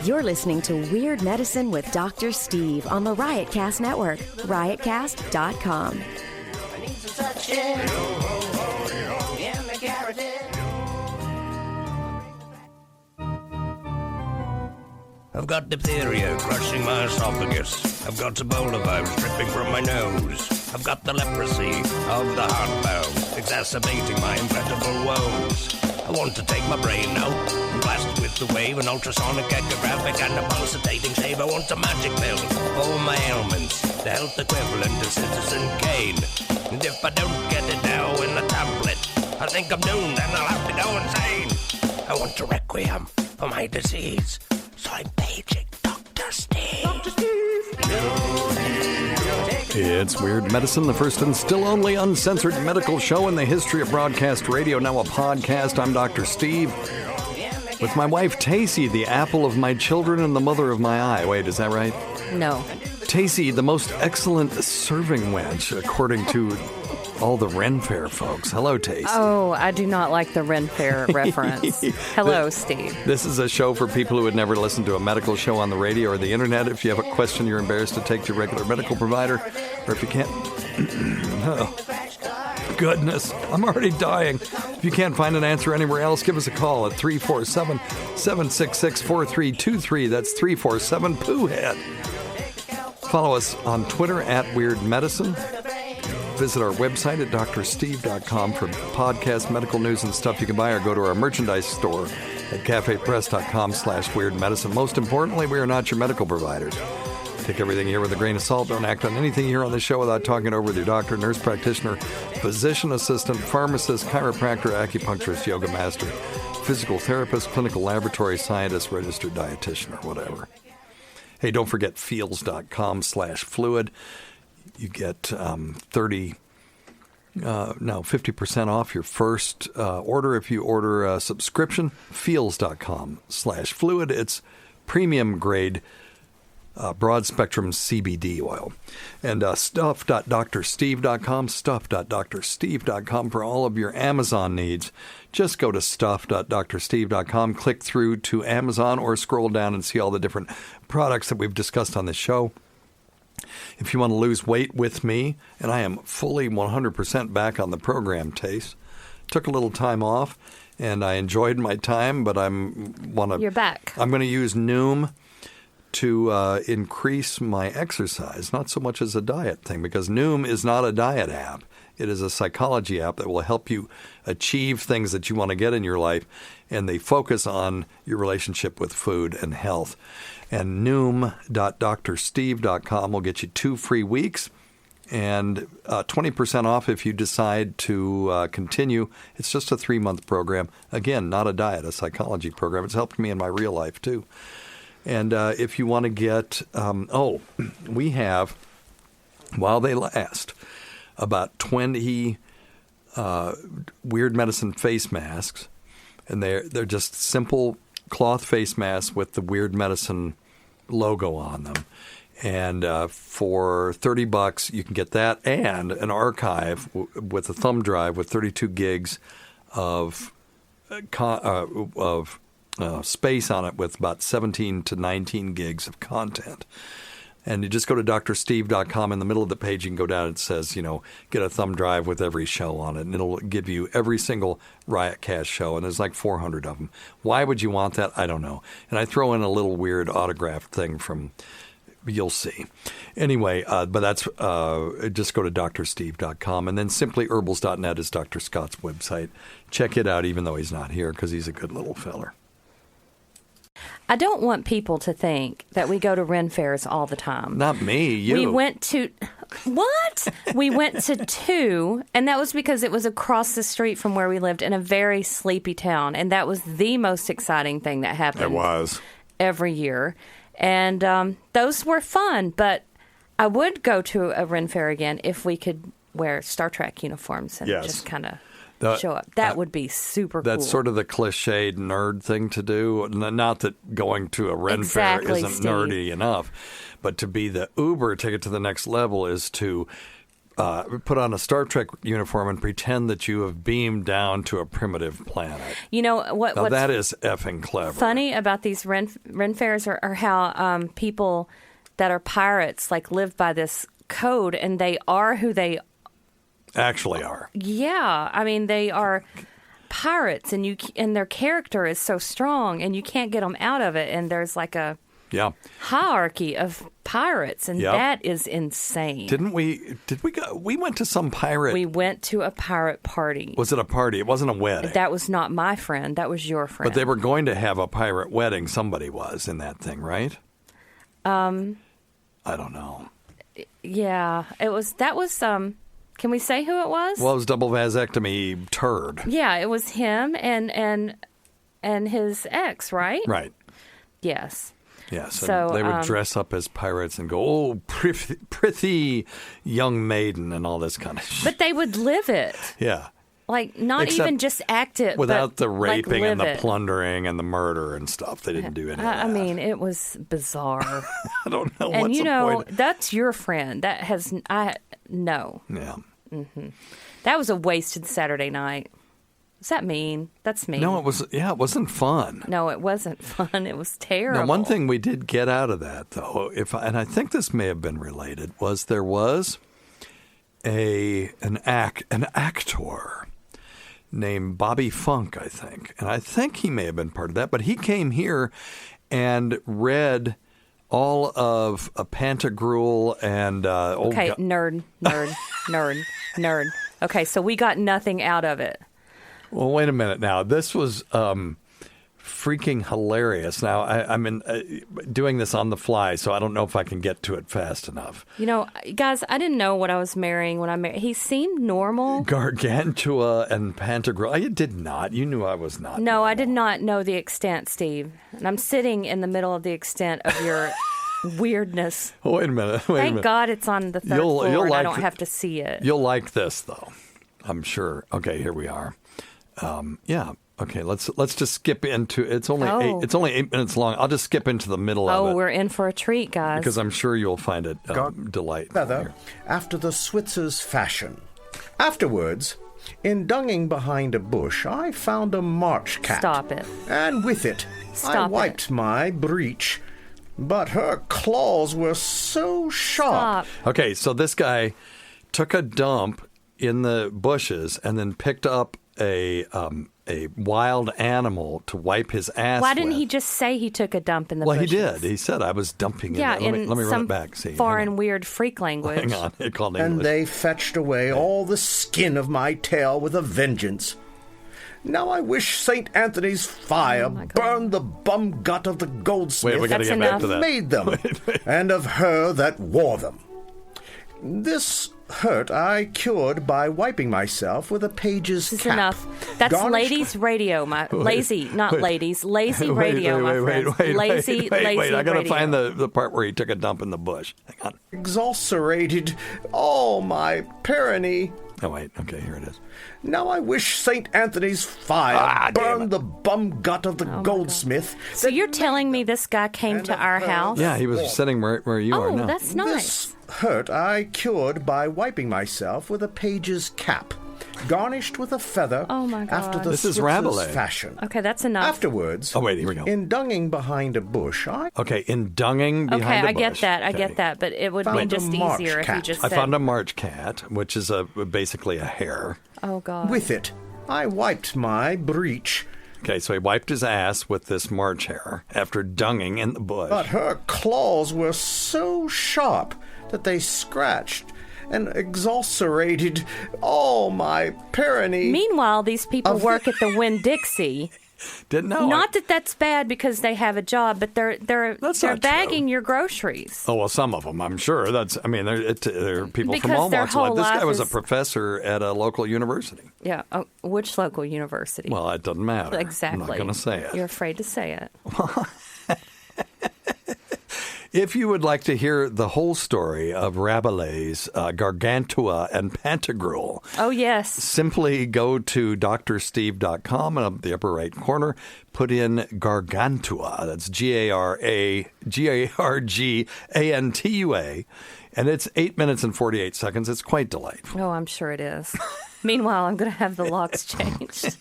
You're listening to Weird Medicine with Dr. Steve on the Riotcast Network, riotcast.com. I need some touching in the carotid. I've got diphtheria crushing my esophagus. I've got Ebola vibes dripping from my nose. I've got the leprosy of the heart valve, exacerbating my incredible woes. I want to take my brain out and blast it with the wave, an ultrasonic, echographic, and a pulsating shave. I want a magic pill for all my ailments, the health equivalent of Citizen Kane. And if I don't get it now in a tablet, I think I'm doomed and I'll have to go insane. I want a requiem for my disease, so I'm paging Dr. Steve. Dr. Steve. It's Weird Medicine, the first and still only uncensored medical show in the history of broadcast radio, now a podcast. I'm Dr. Steve, with my wife Tacie, the apple of my children and the mother of my eye. Wait, is that right? No. Tacie, the most excellent serving wench, according to all the Ren Fair folks. Hello, Tacie. Oh, I do not like the Ren Fair reference. Hello, Steve. This is a show for people who would never listen to a medical show on the radio or the internet. If you have a question you're embarrassed to take to your regular medical provider, or if you can't... oh, goodness, I'm already dying. If you can't find an answer anywhere else, give us a call at 347-766-4323. That's 347-POOHEAD. Follow us on Twitter at Weird Medicine. Visit our website at drsteve.com for podcast, medical news, and stuff you can buy, or go to our merchandise store at cafepress.com/weirdmedicine. Most importantly, we are not your medical providers. Take everything here with a grain of salt. Don't act on anything here on the show without talking it over with your doctor, nurse practitioner, physician assistant, pharmacist, chiropractor, acupuncturist, yoga master, physical therapist, clinical laboratory scientist, registered dietitian, or whatever. Hey, don't forget feels.com/fluid. You get 50% off your first order if you order a subscription. Feels.com/fluid. It's premium grade broad spectrum CBD oil. And stuff.drsteve.com, stuff.drsteve.com for all of your Amazon needs. Just go to stuff.drsteve.com, click through to Amazon, or scroll down and see all the different products that we've discussed on this show. If you want to lose weight with me, and I am fully 100% back on the program, Tace. Took a little time off, and I enjoyed my time, but You're back. I'm going to use Noom to increase my exercise, not so much as a diet thing, because Noom is not a diet app. It is a psychology app that will help you achieve things that you want to get in your life, and they focus on your relationship with food and health. And Noom.drsteve.com will get you 2 free weeks and 20% off if you decide to continue. It's just a 3-month program. Again, not a diet, a psychology program. It's helped me in my real life, too. And if you want to get, we have, while they last, about 20 Weird Medicine face masks. And they're just simple cloth face masks with the Weird Medicine logo on them. And for $30, you can get that and an archive with a thumb drive with 32 gigs of space on it, with about 17 to 19 gigs of content. And you just go to drsteve.com. In the middle of the page, you can go down. It says, get a thumb drive with every show on it. And it'll give you every single Riotcast show. And there's like 400 of them. Why would you want that? I don't know. And I throw in a little weird autographed thing from, you'll see. Anyway, but that's, just go to drsteve.com. And then simplyherbals.net is Dr. Scott's website. Check it out, even though he's not here, because he's a good little feller. I don't want people to think that we go to Ren Fairs all the time. Not me, you. We went to... What? We went to 2, and that was because it was across the street from where we lived in a very sleepy town, and that was the most exciting thing that happened. It was. Every year. And those were fun, but I would go to a Ren Fair again if we could wear Star Trek uniforms and just kind of... show up. That would be super cool. That's sort of the cliched nerd thing to do. Not that going to a Ren Fair isn't Steve. nerdy enough, but to be the Uber, take it to the next level, is to put on a Star Trek uniform and pretend that you have beamed down to a primitive planet. You know what? Now, that is effing clever. Funny about these Ren fairs are how people that are pirates like live by this code, and they are who they actually are. Yeah, I mean they are pirates, and their character is so strong, and you can't get them out of it. And there's like a hierarchy of pirates, and that is insane. Did we go? We went to some pirate. We went to a pirate party. Was it a party? It wasn't a wedding. That was not my friend. That was your friend. But they were going to have a pirate wedding. Somebody was in that thing, right? I don't know. Yeah, it was. That was. Can we say who it was? Well, it was double vasectomy turd. Yeah, it was him and his ex, right? Right. Yes. Yes. So they would dress up as pirates and go, "Oh, pretty young maiden," and all this kind of shit. But they would live it. Yeah. Like, not Except even just act it, without but the raping like and the it. plundering and the murder and stuff. They didn't do any of that. I mean, it was bizarre. I don't know. And what's the point. that's your friend. That has no. Yeah. Mm-hmm. That was a wasted Saturday night. Does that mean? That's mean. No, it was. Yeah, it wasn't fun. No, it wasn't fun. It was terrible. Now, one thing we did get out of that, though, and I think this may have been related, was there was an actor named Bobby Funk, I think. And I think he may have been part of that. But he came here and read all of Pantagruel and... nerd. Okay, so we got nothing out of it. Well, wait a minute now. This was freaking hilarious. Now, I'm doing this on the fly, so I don't know if I can get to it fast enough. You know, guys, I didn't know what I was marrying when I married. He seemed normal. Gargantua and Pantagruel. You did not. You knew I was not. No, normal. I did not know the extent, Steve. And I'm sitting in the middle of the extent of your weirdness. Oh, wait a minute. Thank God it's on the third floor and I don't have to see it. You'll like this, though. I'm sure. Okay, here we are. Yeah. Okay, let's just skip into it's only 8 minutes long. I'll just skip into the middle of it. Oh, we're in for a treat, guys. Because I'm sure you'll find it delightful. Feather after the Switzer's fashion. Afterwards, in dunging behind a bush, I found a march cat. Stop it. And with it, I wiped my breech. But her claws were so sharp. Stop. Okay, so this guy took a dump in the bushes and then picked up a wild animal to wipe his ass Why didn't with. he just say he took a dump in the bushes? Well, he did. He said, I was dumping in Yeah, it. Let me run some it back. See, foreign weird freak language. Hang on. It called English. And they fetched away all the skin of my tail with a vengeance. Now I wish St. Anthony's fire burned the bum gut of the goldsmith Wait, we got to get back to that. Made them, and of her that wore them. This hurt I cured by wiping myself with a page's This is cap. enough. That's ladies' radio, lazy radio, my friends. Lazy I got to radio. find the part where he took a dump in the bush. Hang on. Exulcerated all my perony. Oh, wait. Okay, here it is. Now I wish St. Anthony's fire burned the bum gut of the goldsmith. So you're telling me this guy came to our house? Yeah, he was sitting where you are now. Oh, that's nice. This hurt I cured by wiping myself with a page's cap, garnished with a feather. Oh my God. After the This is Switzer's Rabelais. fashion. Okay, that's enough. Afterwards, Oh, wait, here we go. in dunging behind a bush, Okay, in dunging behind a bush. Okay, I get that. I get that. But it would be Found a just march easier if you cat. just I said... found a march cat, which is basically a hare. Oh, God. with it, I wiped my breech. Okay, so he wiped his ass with this march hare after dunging in the bush. But her claws were so sharp that they scratched and exulcerated all my perony. Meanwhile, these people work at the Winn-Dixie. Didn't know. Not that that's bad because they have a job, but they're That's not bagging true. your groceries. Oh, well, some of them, I'm sure. There are people Because from all their walks of life. whole This guy life was a is- professor at a local university. Yeah. Oh, which local university? Well, it doesn't matter. Exactly. I'm not going to say it. You're afraid to say it. If you would like to hear the whole story of Rabelais' Gargantua and Pantagruel, Oh, yes. simply go to drsteve.com and up the upper right corner, put in Gargantua. That's Gargantua. And it's 8 minutes and 48 seconds. It's quite delightful. Oh, I'm sure it is. Meanwhile, I'm going to have the locks changed.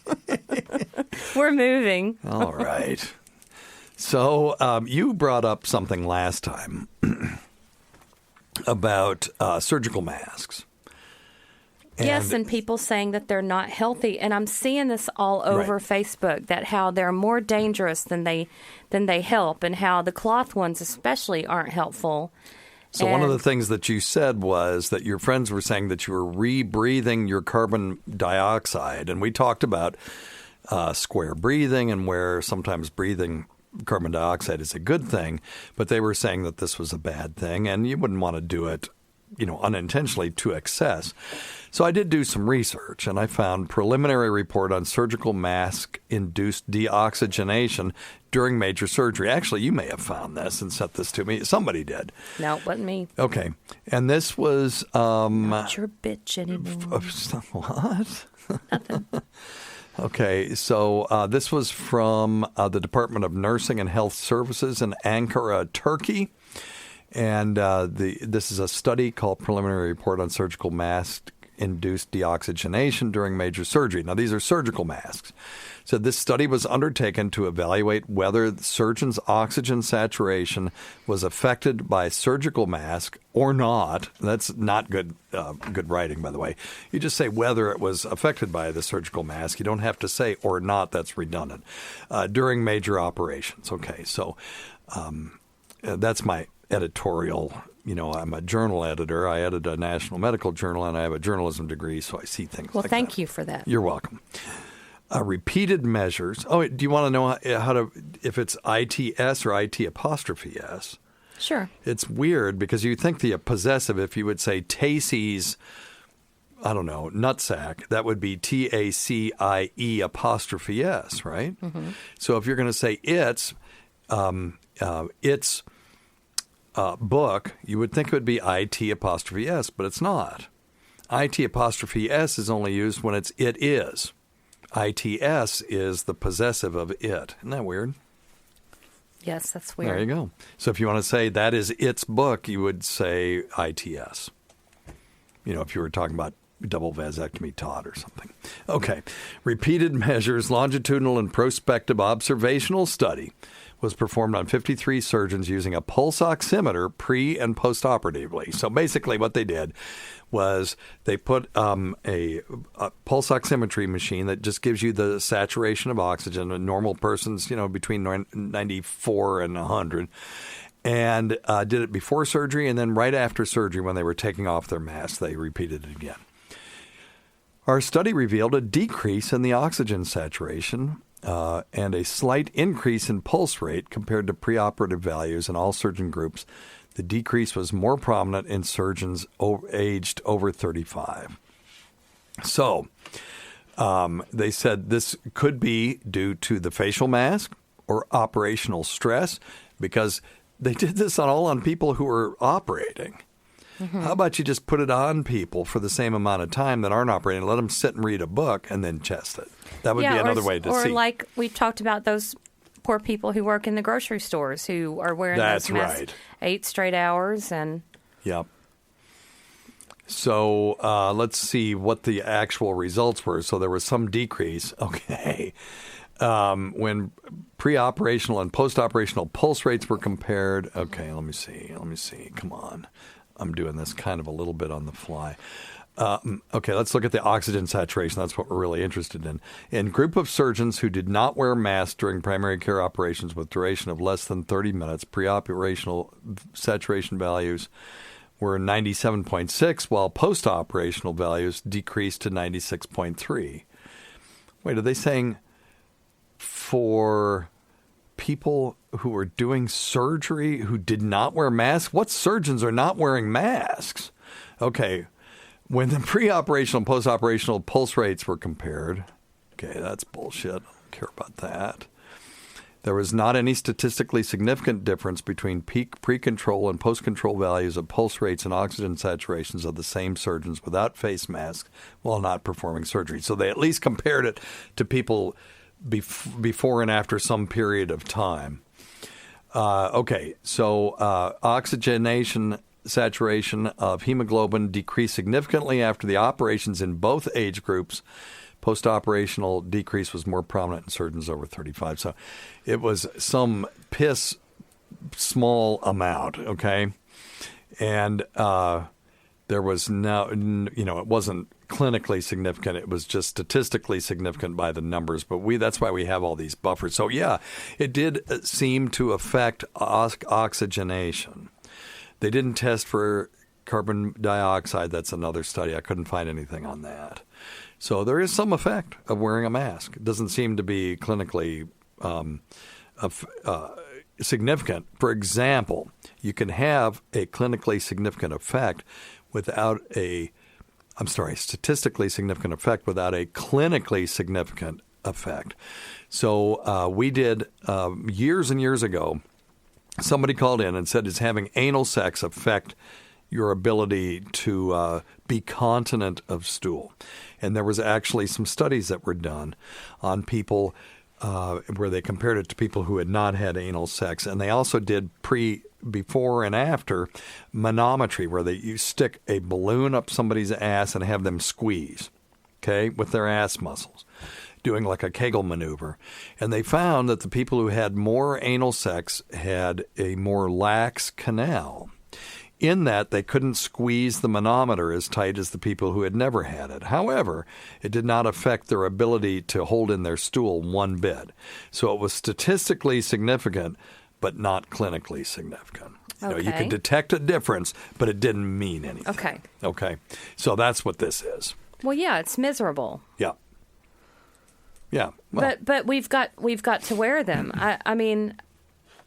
We're moving. All right. So you brought up something last time about surgical masks. Yes, and people saying that they're not healthy, and I'm seeing this all over Facebook, that how they're more dangerous than they help, and how the cloth ones especially aren't helpful. So one of the things that you said was that your friends were saying that you were rebreathing your carbon dioxide, and we talked about square breathing and where sometimes breathing carbon dioxide is a good thing, but they were saying that this was a bad thing, and you wouldn't want to do it, unintentionally to excess. So I did do some research, and I found preliminary report on surgical mask-induced deoxygenation during major surgery. Actually, you may have found this and sent this to me. Somebody did. No, it wasn't me. Okay. And this was... not your bitch anymore. What? Nothing. Okay, so this was from the Department of Nursing and Health Services in Ankara, Turkey. And this is a study called Preliminary Report on Surgical Mask-Induced Deoxygenation During Major Surgery. Now, these are surgical masks. So this study was undertaken to evaluate whether the surgeon's oxygen saturation was affected by surgical mask or not. That's not good writing, by the way. You just say whether it was affected by the surgical mask. You don't have to say or not. That's redundant. During major operations. Okay, so that's my editorial. I'm a journal editor. I edit a national medical journal, and I have a journalism degree, so I see things like that. Well, thank you for that. You're welcome. Repeated measures. Oh, do you want to know if it's ITS or IT apostrophe S? Sure. It's weird because you think the possessive, if you would say Tacie's, nutsack, that would be TACIE apostrophe S, right? Mm-hmm. So if you're going to say its book, you would think it would be IT apostrophe S, but it's not. IT apostrophe S is only used when it is. ITS is the possessive of it. Isn't that weird? Yes, that's weird. There you go. So if you want to say that is its book, you would say ITS. If you were talking about double vasectomy Todd or something. Okay. Repeated measures, longitudinal and prospective observational study was performed on 53 surgeons using a pulse oximeter pre- and post-operatively. So basically what they did was they put a pulse oximetry machine that just gives you the saturation of oxygen. A normal person's, between 94 and 100. And did it before surgery, and then right after surgery when they were taking off their mask, they repeated it again. Our study revealed a decrease in the oxygen saturation and a slight increase in pulse rate compared to preoperative values in all surgeon groups. The decrease was more prominent in surgeons aged over 35. So they said this could be due to the facial mask or operational stress, because they did this on people who were operating. Mm-hmm. How about you just put it on people for the same amount of time that aren't operating, let them sit and read a book, and then test it? That would be another way to see. Or like we talked about those poor people who work in the grocery stores who are wearing those masks 8 straight hours. And yep. So let's see what the actual results were. So there was some decrease. Okay. When pre-operational and post-operational pulse rates were compared. Okay, let me see. Come on. I'm doing this kind of a little bit on the fly. Okay, let's look at the oxygen saturation. That's what we're really interested in. In group of surgeons who did not wear masks during primary care operations with duration of less than 30 minutes, pre-operational saturation values were 97.6, while post-operational values decreased to 96.3. Wait, are they saying for people who are doing surgery who did not wear masks? What surgeons are not wearing masks? Okay, when the pre-operational and post-operational pulse rates were compared, okay, that's bullshit. I don't care about that. There was not any statistically significant difference between peak pre-control and post-control values of pulse rates and oxygen saturations of the same surgeons without face masks while not performing surgery. So they at least compared it to people before and after some period of time. Okay, so oxygenation saturation of hemoglobin decreased significantly after the operations in both age groups. Post-operational decrease was more prominent in surgeons over 35. So it was some piss small amount, okay? And there was it wasn't clinically significant. It was just statistically significant by the numbers. But that's why we have all these buffers. So, yeah, it did seem to affect oxygenation. They didn't test for carbon dioxide. That's another study. I couldn't find anything on that. So there is some effect of wearing a mask. It doesn't seem to be clinically significant. For example, you can have a clinically significant effect statistically significant effect without a clinically significant effect. So we did years and years ago, somebody called in and said, does having anal sex affect your ability to be continent of stool? And there was actually some studies that were done on people where they compared it to people who had not had anal sex. And they also did before and after manometry, where you stick a balloon up somebody's ass and have them squeeze, okay, with their ass muscles, doing like a Kegel maneuver. And they found that the people who had more anal sex had a more lax canal, in that they couldn't squeeze the manometer as tight as the people who had never had it. However, it did not affect their ability to hold in their stool one bit. So it was statistically significant, but not clinically significant. You could detect a difference, but it didn't mean anything. Okay. So that's what this is. Well, yeah, it's miserable. Yeah. Yeah. Well, but we've got to wear them. I mean.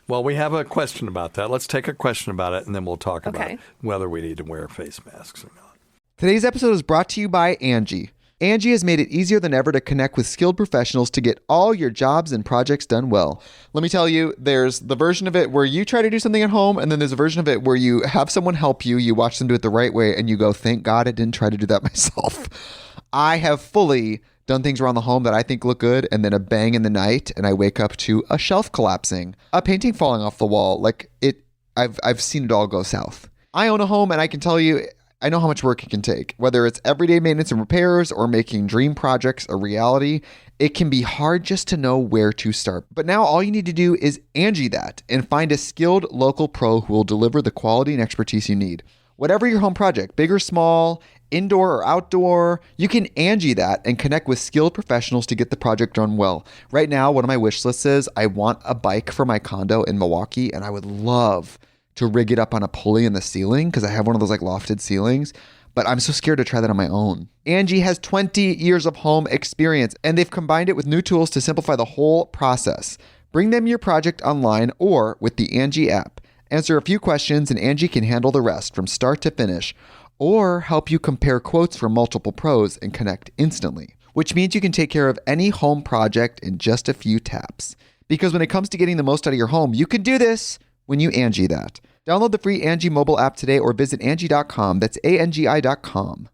Well, we have a question about that. Let's take a question about it, and then we'll talk about whether we need to wear face masks or not. Today's episode is brought to you by Angie. Angie has made it easier than ever to connect with skilled professionals to get all your jobs and projects done well. Let me tell you, there's the version of it where you try to do something at home, and then there's a version of it where you have someone help you, you watch them do it the right way, and you go, thank God I didn't try to do that myself. I have fully done things around the home that I think look good, and then a bang in the night, and I wake up to a shelf collapsing, a painting falling off the wall. I've seen it all go south. I own a home, and I can tell you, I know how much work it can take. Whether it's everyday maintenance and repairs or making dream projects a reality, it can be hard just to know where to start. But now all you need to do is Angie that and find a skilled local pro who will deliver the quality and expertise you need. Whatever your home project, big or small, indoor or outdoor, you can Angie that and connect with skilled professionals to get the project done well. Right now, one of my wish lists is I want a bike for my condo in Milwaukee, and I would love to rig it up on a pulley in the ceiling because I have one of those like lofted ceilings, but I'm so scared to try that on my own. Angie has 20 years of home experience, and they've combined it with new tools to simplify the whole process. Bring them your project online or with the Angie app. Answer a few questions and Angie can handle the rest from start to finish, or help you compare quotes from multiple pros and connect instantly, which means you can take care of any home project in just a few taps. Because when it comes to getting the most out of your home, you can do this when you Angie that. Download the free Angie mobile app today or visit Angie.com. That's ANGI.com.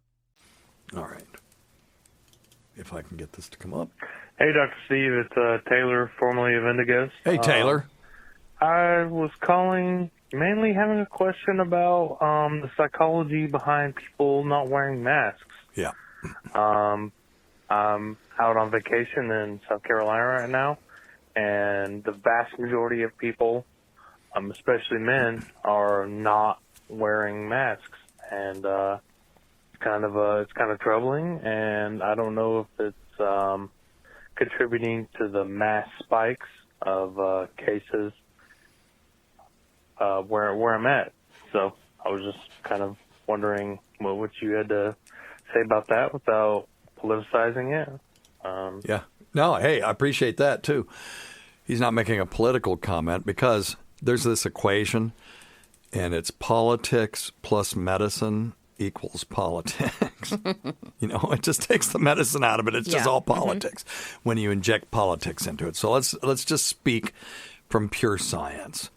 All right. If I can get this to come up. Hey, Dr. Steve. It's Taylor, formerly of Indigos. Hey, Taylor. I was calling mainly having a question about the psychology behind people not wearing masks. Yeah. I'm out on vacation in South Carolina right now, and the vast majority of people, especially men, are not wearing masks, and it's kind of troubling. And I don't know if it's contributing to the mass spikes of cases where I'm at. So I was just kind of wondering what you had to say about that without politicizing it. Yeah. No, hey, I appreciate that too. He's not making a political comment because there's this equation, and it's politics plus medicine equals politics. It just takes the medicine out of it. It's just all politics when you inject politics into it. So let's just speak from pure science.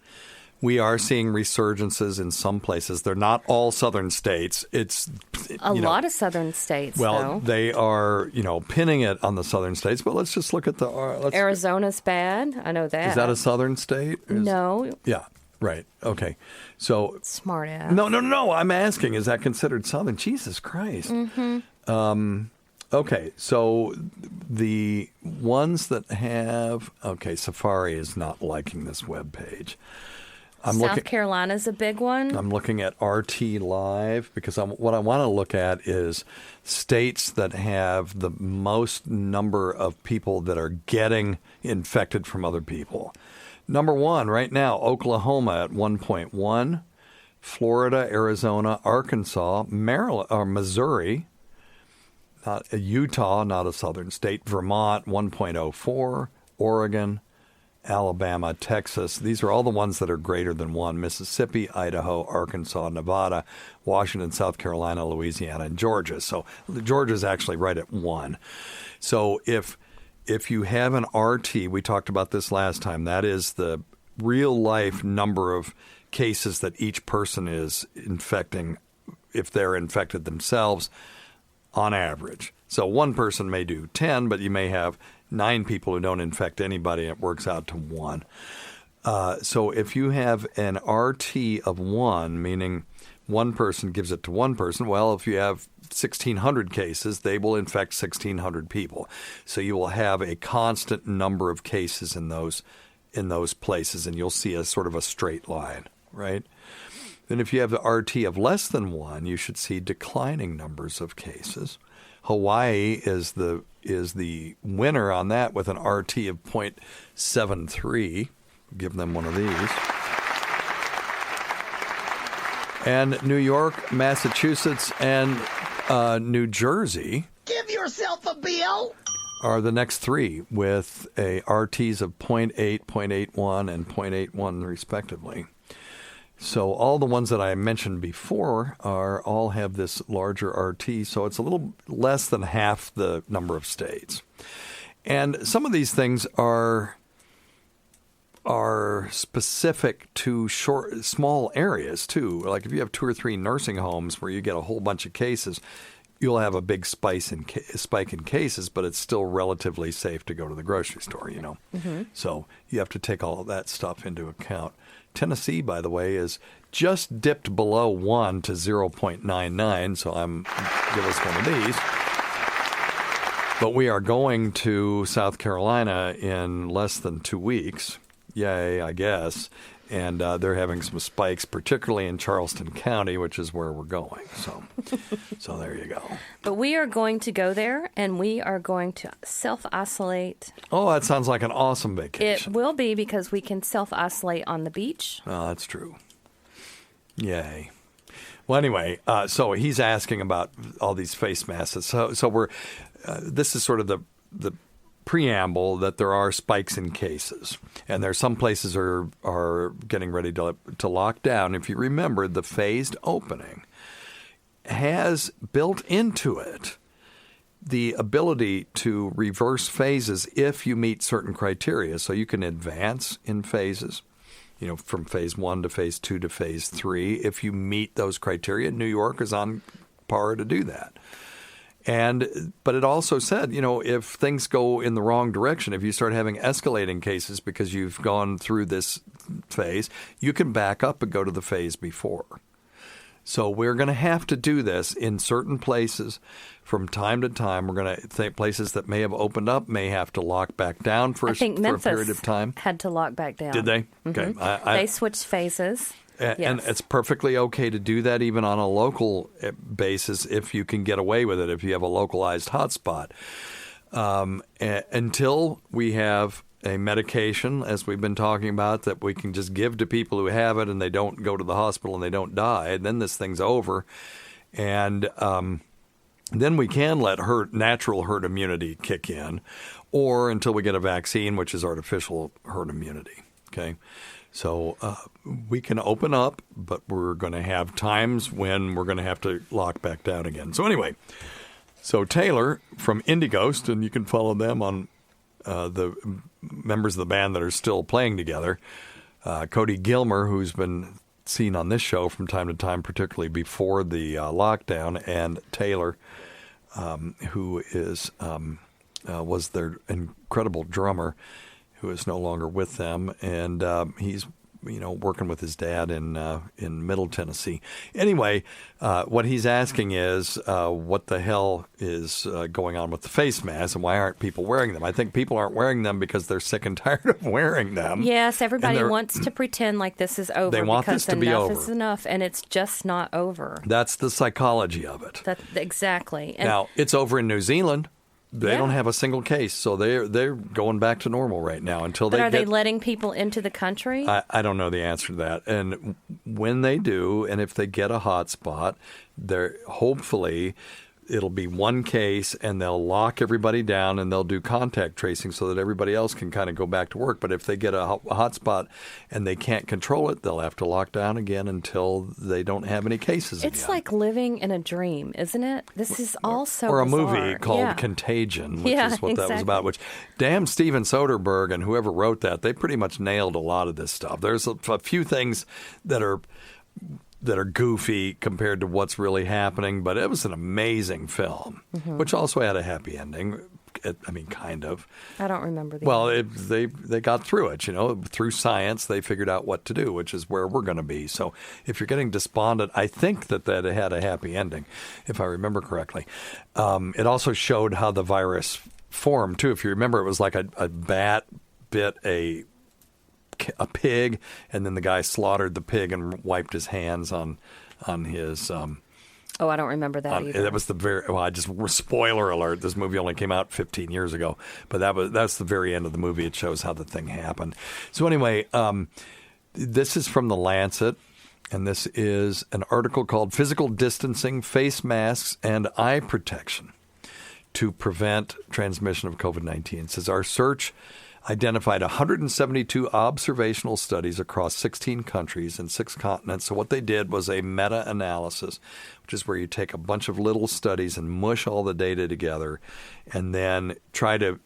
We are seeing resurgences in some places. They're not all southern states. It's a lot of southern states. Well, they are, pinning it on the southern states. But let's just look at Arizona's bad. I know that. Is that a southern state? No. Yeah. Right. Okay. So smart ass. No. I'm asking, is that considered Southern? Jesus Christ. Mm-hmm. Okay. So the ones that have Safari is not liking this webpage. South Carolina's a big one. I'm looking at RT Live because what I want to look at is states that have the most number of people that are getting infected from other people. Number one right now, Oklahoma at 1.1, Florida, Arizona, Arkansas, Maryland, or Missouri, Utah, not a southern state, Vermont 1.04, Oregon, Alabama, Texas. These are all the ones that are greater than 1. Mississippi, Idaho, Arkansas, Nevada, Washington, South Carolina, Louisiana, and Georgia. So Georgia's actually right at 1. So if you have an RT, we talked about this last time, that is the real life number of cases that each person is infecting if they're infected themselves on average. So one person may do 10, but you may have 9 people who don't infect anybody, and it works out to 1. So if you have an RT of 1, meaning one person gives it to one person, well, if you have 1,600 cases, they will infect 1,600 people. So you will have a constant number of cases in those places, and you'll see a sort of a straight line, right? Then if you have the RT of less than 1, you should see declining numbers of cases. Hawaii is the winner on that with an RT of 0.73. Give them one of these. And New York, Massachusetts, and New Jersey. Give yourself a bill. Are the next 3 with a RTs of 0.8, 0.81, and 0.81 respectively. So all the ones that I mentioned before all have this larger RT, so it's a little less than half the number of states. And some of these things are specific to small areas too. Like if you have 2 or 3 nursing homes where you get a whole bunch of cases, you'll have a big spike in cases, but it's still relatively safe to go to the grocery store, you know. Mm-hmm. So you have to take all of that stuff into account. Tennessee, by the way, is just dipped below 1 to 0.99, so give us one of these. But we are going to South Carolina in less than 2 weeks. Yay, I guess. And they're having some spikes, particularly in Charleston County, which is where we're going. So there you go. But we are going to go there, and we are going to self-isolate. Oh, that sounds like an awesome vacation. It will be, because we can self-isolate on the beach. Oh, that's true. Yay. Well, anyway, so he's asking about all these face masks. So we're this is sort of the preamble that there are spikes in cases, and there's some places are getting ready to lock down. If you remember, the phased opening has built into it the ability to reverse phases if you meet certain criteria. So you can advance in phases, from phase 1 to phase 2 to phase 3 if you meet those criteria. New York is on par to do that. But it also said, if things go in the wrong direction, if you start having escalating cases because you've gone through this phase, you can back up and go to the phase before. So we're going to have to do this in certain places from time to time. We're going to think places that may have opened up may have to lock back down for a period of time. Had to lock back down. Did they? Mm-hmm. Okay. They switched phases. And yes. It's perfectly okay to do that even on a local basis if you can get away with it, if you have a localized hotspot. Until we have a medication, as we've been talking about, that we can just give to people who have it and they don't go to the hospital and they don't die, and then this thing's over. And then we can let natural herd immunity kick in, or until we get a vaccine, which is artificial herd immunity. Okay? So we can open up, but we're going to have times when we're going to have to lock back down again. So anyway, Taylor from Indighost, and you can follow them on the members of the band that are still playing together. Cody Gilmer, who's been seen on this show from time to time, particularly before the lockdown, and Taylor, who is was their incredible drummer, who is no longer with them, and he's working with his dad in Middle Tennessee. Anyway, what he's asking is what the hell is going on with the face masks and why aren't people wearing them? I think people aren't wearing them because they're sick and tired of wearing them. Yes, everybody wants to pretend like this is over. They want this to be over. Enough is enough, and it's just not over. That's the psychology of it. Exactly. And now, it's over in New Zealand. They don't have a single case, so they're going back to normal right now until they. But are they letting people into the country? I don't know the answer to that. And when they do, and if they get a hot spot, hopefully it'll be one case, and they'll lock everybody down, and they'll do contact tracing so that everybody else can kind of go back to work. But if they get a hot spot and they can't control it, they'll have to lock down again until they don't have any cases again. It's like living in a dream, isn't it? This is all so Or a bizarre. movie called Contagion, which is what that was about. Which, damn, Steven Soderbergh and whoever wrote that, they pretty much nailed a lot of this stuff. There's a few things that are goofy compared to what's really happening, but it was an amazing film, which also had a happy ending. I mean, kind of. I don't remember the they got through it, through science. They figured out what to do, which is where we're going to be. So if you're getting despondent, I think that had a happy ending, if I remember correctly. It also showed how the virus formed, too. If you remember, it was like a bat bit a pig, and then the guy slaughtered the pig and wiped his hands on his. I don't remember that either. That was spoiler alert. This movie only came out 15 years ago, but that's the very end of the movie. It shows how the thing happened. So anyway, this is from The Lancet, and this is an article called "Physical Distancing, Face Masks, and Eye Protection to Prevent Transmission of COVID-19." It says our search identified 172 observational studies across 16 countries and 6 continents. So what they did was a meta-analysis, which is where you take a bunch of little studies and mush all the data together and then try to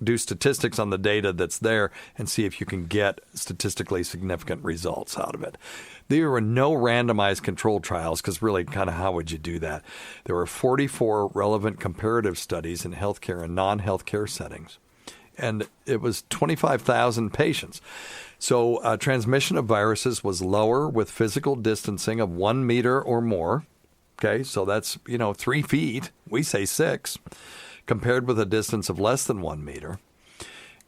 do statistics on the data that's there and see if you can get statistically significant results out of it. There were no randomized controlled trials because really kind of how would you do that? There were 44 relevant comparative studies in healthcare and non-healthcare settings. And it was 25,000 patients. So transmission of viruses was lower with physical distancing of 1 meter or more. Okay, so that's, 3 feet. We say 6, compared with a distance of less than 1 meter.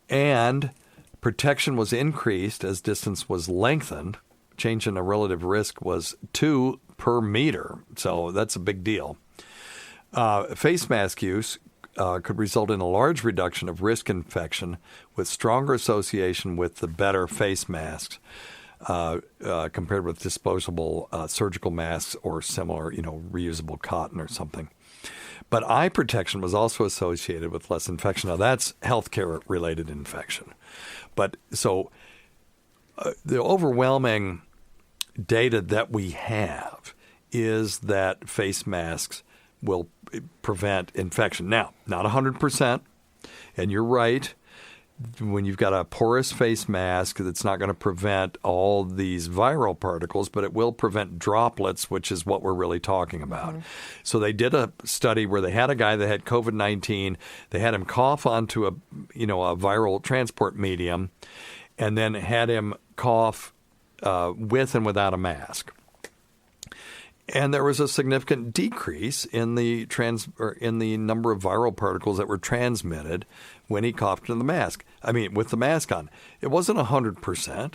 And protection was increased as distance was lengthened. Change in the relative risk was 2 per meter. So that's a big deal. Face mask use could result in a large reduction of risk infection with stronger association with the better face masks compared with disposable surgical masks or similar, reusable cotton or something. But eye protection was also associated with less infection. Now, that's healthcare-related infection. But so the overwhelming data that we have is that face masks will prevent infection. Now, not 100%, and you're right. When you've got a porous face mask, that's not going to prevent all these viral particles, but it will prevent droplets, which is what we're really talking about. Mm-hmm. So they did a study where they had a guy that had COVID-19. They had him cough onto a viral transport medium, and then had him cough with and without a mask. And there was a significant decrease in the number of viral particles that were transmitted when he coughed in the mask. With the mask on. It wasn't 100%.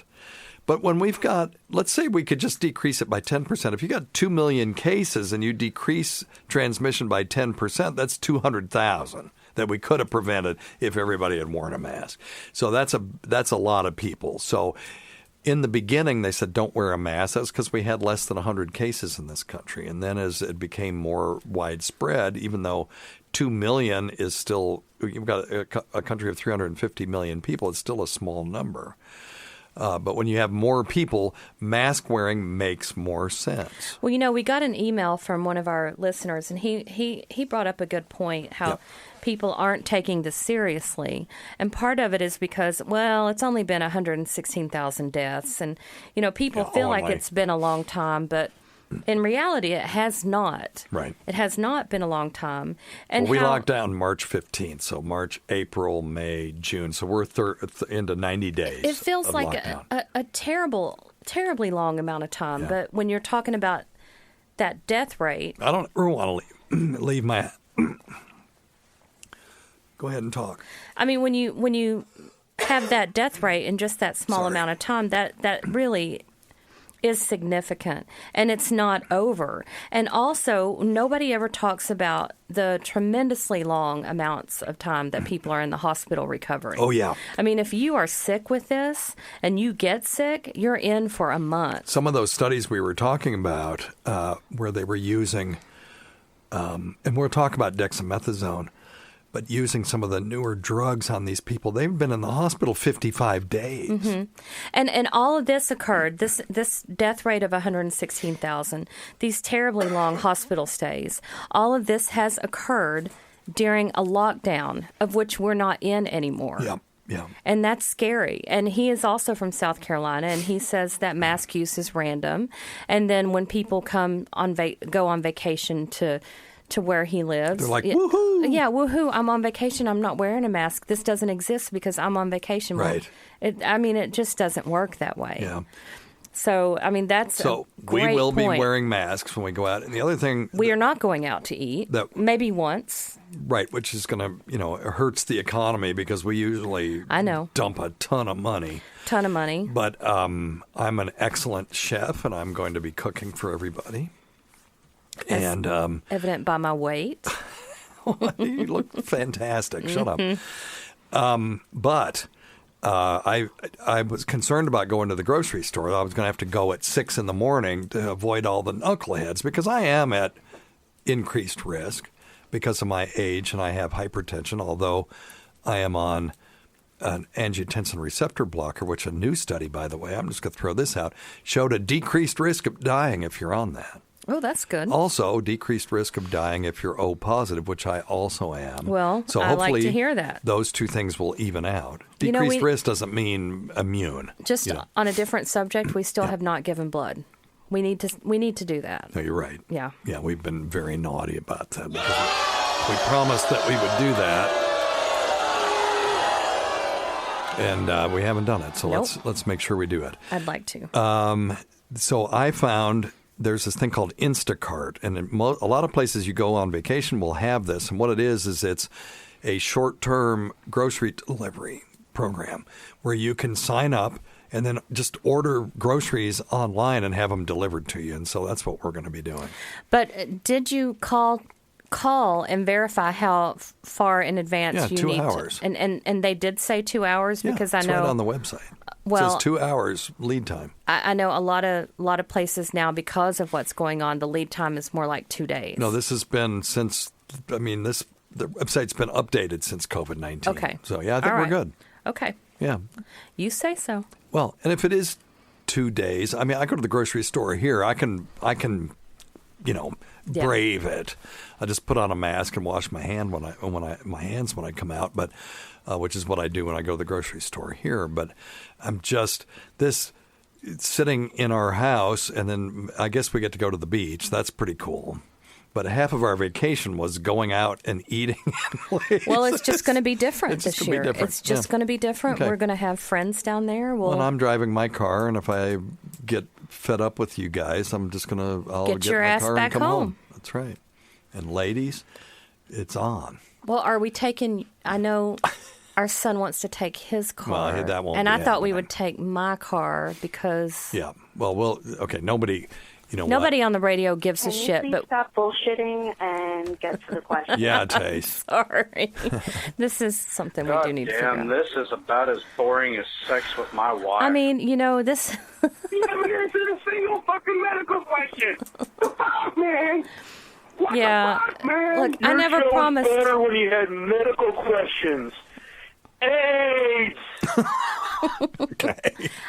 But when we've got, let's say we could just decrease it by 10%. If you got 2 million cases and you decrease transmission by 10%, that's 200,000 that we could have prevented if everybody had worn a mask. So that's a lot of people. So in the beginning, they said, don't wear a mask. That's because we had less than 100 cases in this country. And then as it became more widespread, even though 2 million is still, you've got a country of 350 million people, it's still a small number. But when you have more people, mask wearing makes more sense. Well, we got an email from one of our listeners, and he brought up a good point, how people aren't taking this seriously. And part of it is because, it's only been 116,000 deaths. And, people feel like it's been a long time, but in reality, it has not. Right. It has not been a long time. And we locked down March 15th, so March, April, May, June. So we're into 90 days. It feels of like a terribly long amount of time. Yeah. But when you're talking about that death rate, I don't ever want to leave my. Go ahead and talk. I mean, when you have that death rate in just that small amount of time, that really is significant, and it's not over. And also, nobody ever talks about the tremendously long amounts of time that people are in the hospital recovering. Oh, yeah. I mean, if you are sick with this and you get sick, you're in for a month. Some of those studies we were talking about where they were using, and we'll talk about dexamethasone, but using some of the newer drugs on these people, they've been in the hospital 55 days. Mm-hmm. And all of this occurred, this death rate of 116,000, these terribly long hospital stays, all of this has occurred during a lockdown of which we're not in anymore. Yeah. Yeah. And that's scary. And he is also from South Carolina, and he says that mask use is random. And then when people go on vacation to where he lives. They're like, woohoo! Yeah, woohoo, I'm on vacation. I'm not wearing a mask. This doesn't exist because I'm on vacation. Right. It just doesn't work that way. Yeah. So, I mean, that's a great we will point. be wearing masks when we go out. And the other thing... We are not going out to eat. Maybe once. Right, which is going to, it hurts the economy because we usually dump a ton of money. But I'm an excellent chef, and I'm going to be cooking for everybody. And evident by my weight. You look fantastic. Shut up. But I was concerned about going to the grocery store. I was going to have to go at 6 in the morning to avoid all the knuckleheads because I am at increased risk because of my age and I have hypertension, although I am on an angiotensin receptor blocker, which a new study, by the way, I'm just going to throw this out, showed a decreased risk of dying if you're on that. Oh, that's good. Also, decreased risk of dying if you're O positive, which I also am. Well, so I like to hear that. Those two things will even out. Decreased risk doesn't mean immune. Just on a different subject, we still have not given blood. We need to do that. No, you're right. Yeah. Yeah, we've been very naughty about that because we promised that we would do that. And we haven't done it, so let's make sure we do it. I'd like to. So I found there's this thing called Instacart, and a lot of places you go on vacation will have this. And what it is it's a short-term grocery delivery program where you can sign up and then just order groceries online and have them delivered to you. And so that's what we're going to be doing. But did you call and verify how far in advance you 2 need hours. And they did say 2 hours because I know it's right on the website. It says 2 hours lead time. I know a lot of places now, because of what's going on, the lead time is more like 2 days. No, this has been since. The website's been updated since COVID-19. Okay. So I think we're good. Okay. Yeah. You say so. Well, and if it is 2 days, I mean, I go to the grocery store here. I can. Brave it. I just put on a mask and wash my hands when I come out, but which is what I do when I go to the grocery store here. But I'm just sitting in our house, and then I guess we get to go to the beach. That's pretty cool. But half of our vacation was going out and eating. Well, it's just going to be different this year. It's just going to be different. Okay. We're going to have friends down there. Well, I'm driving my car, and if I get fed up with you guys, I'm just going to get your ass back home. That's right. And ladies, it's on. Well, are we taking? I know our son wants to take his car. Well, that won't. And be I thought we happening. would take my car because. Yeah. Well, okay. Nobody. Nobody on the radio gives a shit. But stop bullshitting and get to the question. Yeah, Tace. Sorry. This is something we do need to figure out. Damn, this is about as boring as sex with my wife. I mean, this. You haven't answered a single fucking medical question. Man. What Yeah. the fuck, man? Look, I never Your show was promised. better when you had medical questions. AIDS. Okay.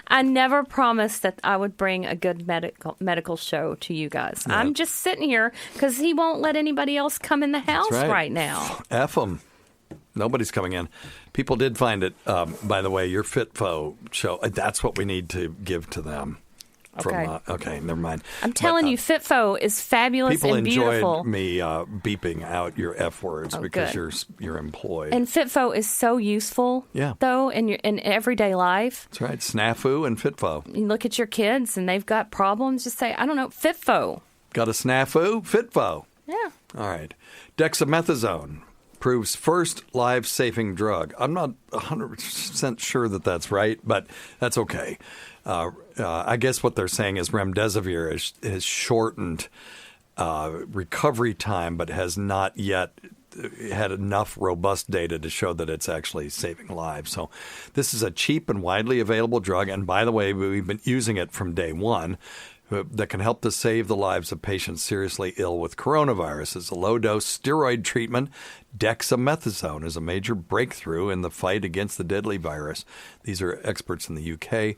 I never promised that I would bring a good medical show to you guys. Yeah. I'm just sitting here because he won't let anybody else come in the house right now. F them. Nobody's coming in. People did find it, by the way, your FitFo show. That's what we need to give to them. Okay, never mind. I'm telling you, FitFo is fabulous and beautiful. People enjoyed me beeping out your F words because you're employed. And FitFo is so useful, though, in everyday life. That's right. Snafu and FitFo. You look at your kids and they've got problems. Just say, I don't know, FitFo. Got a snafu? FitFo. Yeah. All right. Dexamethasone proves first life-saving drug. I'm not 100% sure that that's right, but that's okay. I guess what they're saying is remdesivir has shortened recovery time, but has not yet had enough robust data to show that it's actually saving lives. So this is a cheap and widely available drug. And by the way, we've been using it from day one. That can help to save the lives of patients seriously ill with coronavirus. It's a low-dose steroid treatment. Dexamethasone is a major breakthrough in the fight against the deadly virus. These are experts in the UK.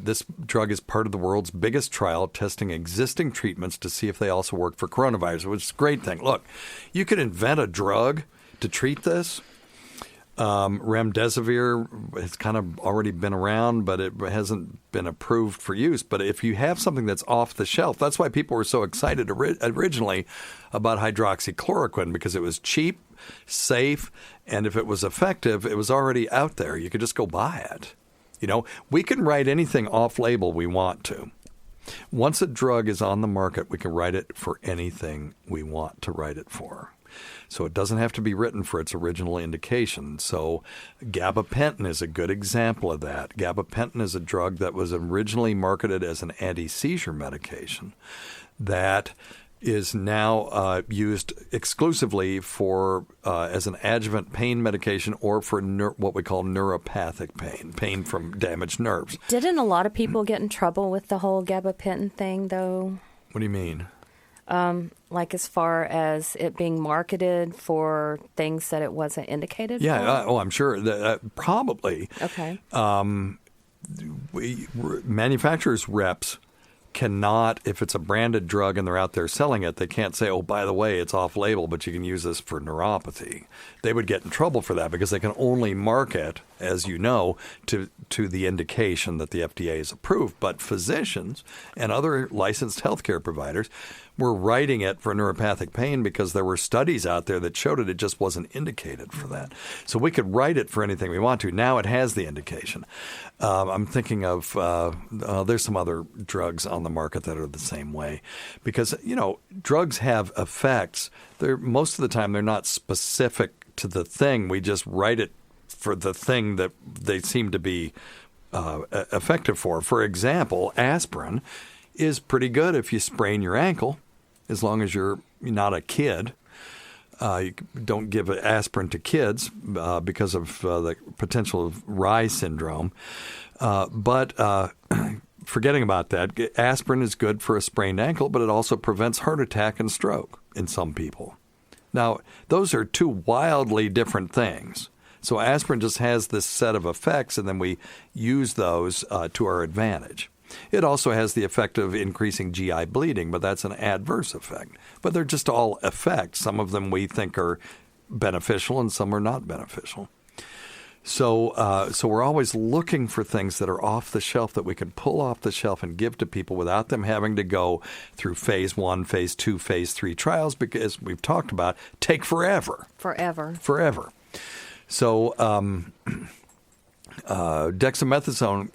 This drug is part of the world's biggest trial testing existing treatments to see if they also work for coronavirus, which is a great thing. Look, you could invent a drug to treat this. Remdesivir has kind of already been around, but it hasn't been approved for use. But if you have something that's off the shelf, that's why people were so excited originally about hydroxychloroquine, because it was cheap, safe, and if it was effective, it was already out there. You could just go buy it. You know, we can write anything off-label we want to. Once a drug is on the market, we can write it for anything we want to write it for. So it doesn't have to be written for its original indication. So gabapentin is a good example of that. Gabapentin is a drug that was originally marketed as an anti-seizure medication that is now used exclusively for as an adjuvant pain medication or for what we call neuropathic pain from damaged nerves. Didn't a lot of people get in trouble with the whole gabapentin thing, though? What do you mean? Like as far as it being marketed for things that it wasn't indicated for? I'm sure. Probably. Okay. Manufacturers' reps cannot, if it's a branded drug and they're out there selling it, they can't say, oh, by the way, it's off-label, but you can use this for neuropathy. They would get in trouble for that because they can only market, as you know, to the indication that the FDA has approved. But physicians and other licensed healthcare providers were writing it for neuropathic pain because there were studies out there that showed it just wasn't indicated for that. So we could write it for anything we want to. Now it has the indication. I'm thinking of there's some other drugs on the market that are the same way because, you know, drugs have effects. Most of the time they're not specific to the thing. We just write it for the thing that they seem to be effective for. For example, aspirin is pretty good if you sprain your ankle, as long as you're not a kid. You don't give aspirin to kids because of the potential of Rye syndrome. But forgetting about that, aspirin is good for a sprained ankle, but it also prevents heart attack and stroke in some people. Now, those are two wildly different things. So aspirin just has this set of effects, and then we use those to our advantage. It also has the effect of increasing GI bleeding, but that's an adverse effect. But they're just all effects. Some of them we think are beneficial and some are not beneficial. So we're always looking for things that are off the shelf that we can pull off the shelf and give to people without them having to go through phase 1, phase 2, phase 3 trials because we've talked about take forever. Forever. So dexamethasone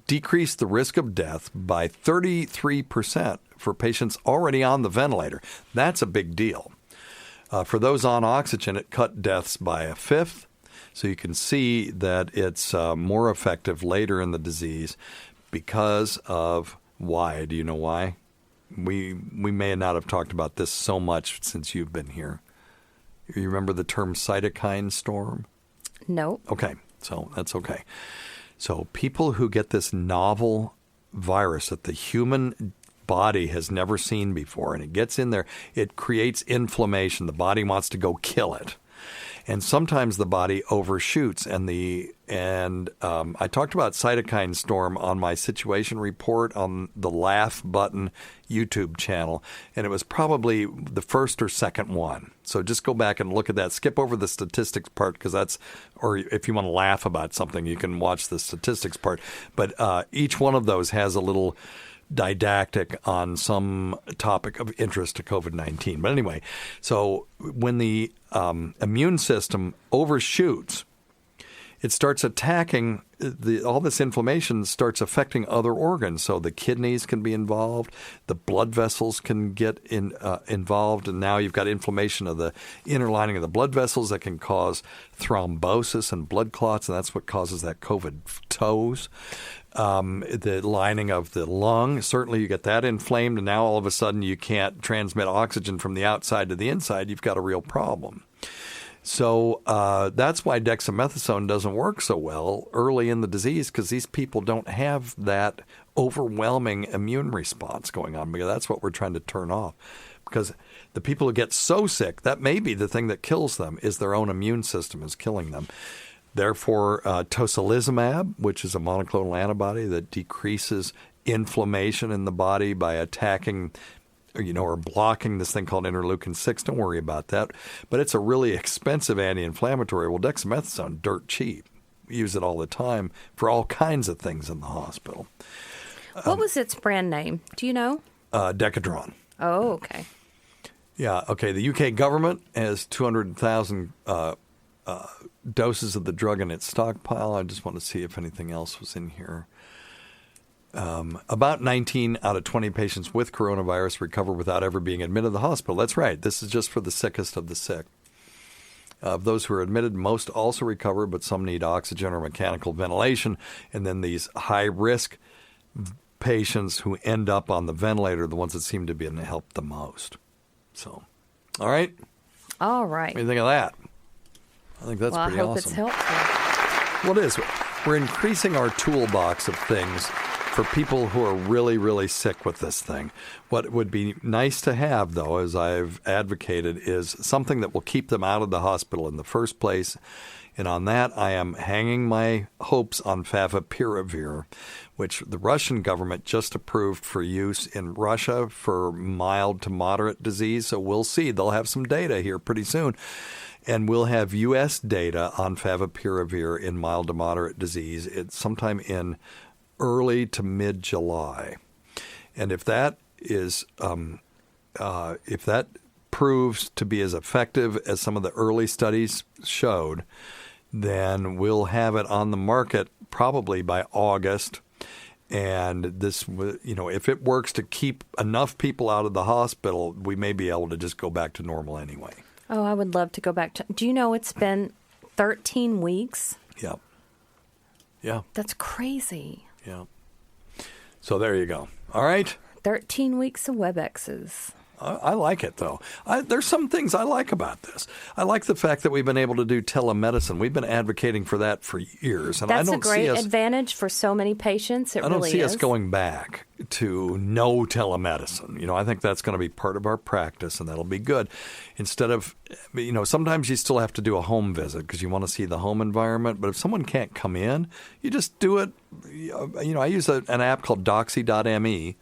decreased the risk of death by 33% for patients already on the ventilator. That's a big deal. For those on oxygen, it cut deaths by a fifth. So you can see that it's more effective later in the disease because of why. Do you know why? We may not have talked about this so much since you've been here. You remember the term cytokine storm? No. Okay, so that's okay. So people who get this novel virus that the human body has never seen before, and it gets in there, it creates inflammation. The body wants to go kill it. And sometimes the body overshoots. And I talked about cytokine storm on my situation report on the Laugh Button YouTube channel. And it was probably the first or second one. So just go back and look at that. Skip over the statistics part because that's, or if you want to laugh about something, you can watch the statistics part. But each one of those has a little didactic on some topic of interest to COVID-19. But anyway, so when the immune system overshoots, it starts attacking all this inflammation starts affecting other organs. So the kidneys can be involved, the blood vessels can get involved, and now you've got inflammation of the inner lining of the blood vessels that can cause thrombosis and blood clots, and that's what causes that COVID toes. The lining of the lung, certainly you get that inflamed, and now all of a sudden you can't transmit oxygen from the outside to the inside. You've got a real problem. So that's why dexamethasone doesn't work so well early in the disease, because these people don't have that overwhelming immune response going on, because that's what we're trying to turn off. Because the people who get so sick, that may be the thing that kills them, is their own immune system is killing them. Therefore, tocilizumab, which is a monoclonal antibody that decreases inflammation in the body by attacking or blocking this thing called interleukin-6. Don't worry about that. But it's a really expensive anti-inflammatory. Well, dexamethasone, dirt cheap. We use it all the time for all kinds of things in the hospital. What was its brand name? Do you know? Decadron. Oh, okay. Yeah, okay. The UK government has 200,000 doses of the drug in its stockpile. I just want to see if anything else was in here. About 19 out of 20 patients with coronavirus recover without ever being admitted to the hospital. That's right. This is just for the sickest of the sick. Of those who are admitted, most also recover, but some need oxygen or mechanical ventilation. And then these high-risk patients who end up on the ventilator are the ones that seem to be helped the most. So, all right? All right. What do you think of that? I think that's pretty awesome. I hope it's helpful. Well, it is. We're increasing our toolbox of things for people who are really, really sick with this thing. What would be nice to have, though, as I've advocated, is something that will keep them out of the hospital in the first place. And on that, I am hanging my hopes on favipiravir, which the Russian government just approved for use in Russia for mild to moderate disease. So we'll see. They'll have some data here pretty soon. And we'll have U.S. data on favipiravir in mild to moderate disease. It's sometime in early to mid-July. And if that is, if that proves to be as effective as some of the early studies showed, then we'll have it on the market probably by August. And this, if it works to keep enough people out of the hospital, we may be able to just go back to normal anyway. Oh, I would love to go back to. Do you know it's been 13 weeks? Yeah. Yeah. That's crazy. Yeah. So there you go. All right. 13 weeks of WebExes. I like it, though. There's some things I like about this. I like the fact that we've been able to do telemedicine. We've been advocating for that for years. And That's I don't a great see us, advantage for so many patients. I don't see us going back to no telemedicine. I think that's going to be part of our practice, and that'll be good. Instead of, sometimes you still have to do a home visit because you want to see the home environment. But if someone can't come in, you just do it. I use an app called Doxy.me.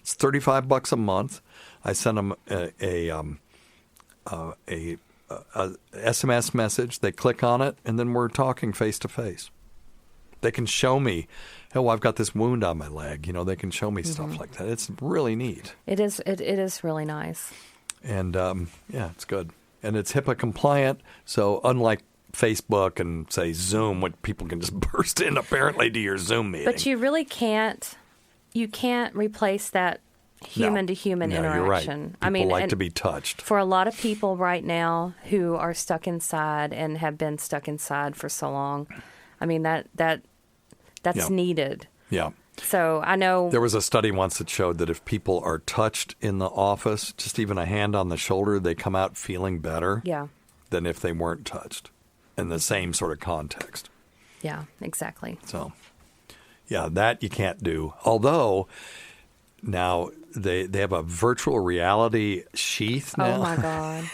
It's $35 a month. I send them a SMS message. They click on it, and then we're talking face to face. They can show me, I've got this wound on my leg. They can show me stuff like that. It's really neat. It is. It is really nice. And it's good. And it's HIPAA compliant. So unlike Facebook and say Zoom, when people can just burst in apparently to your Zoom meeting, but you really can't. You can't replace that human-to-human interaction. You're right. People like to be touched. For a lot of people right now who are stuck inside and have been stuck inside for so long, I mean, that's needed. Yeah. So I know there was a study once that showed that if people are touched in the office, just even a hand on the shoulder, they come out feeling better than if they weren't touched in the same sort of context. Yeah, exactly. So, that you can't do. Although now they have a virtual reality sheath now. Oh, my God.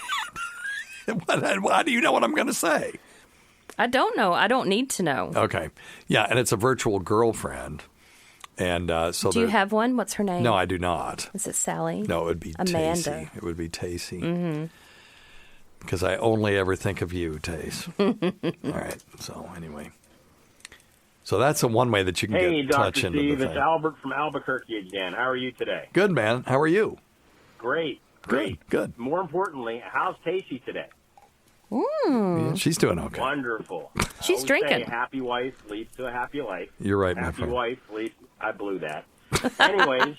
How do you know what I'm going to say? I don't know. I don't need to know. Okay. Yeah, and it's a virtual girlfriend. And so do you have one? What's her name? No, I do not. Is it Sally? No, it would be Amanda. Tacie. It would be Tacie. Mm-hmm. Because I only ever think of you, Tace. All right. So anyway. So that's the one way that you can get touch Dr. into Steve, the it's thing. Albert from Albuquerque again. How are you today? Good, man. How are you? Great. Good. More importantly, how's Tacie today? Yeah, she's doing okay. Wonderful. She's I always drinking. Say a happy wife leads to a happy life. You're right, my happy friend. wife leads. I blew that. Anyways,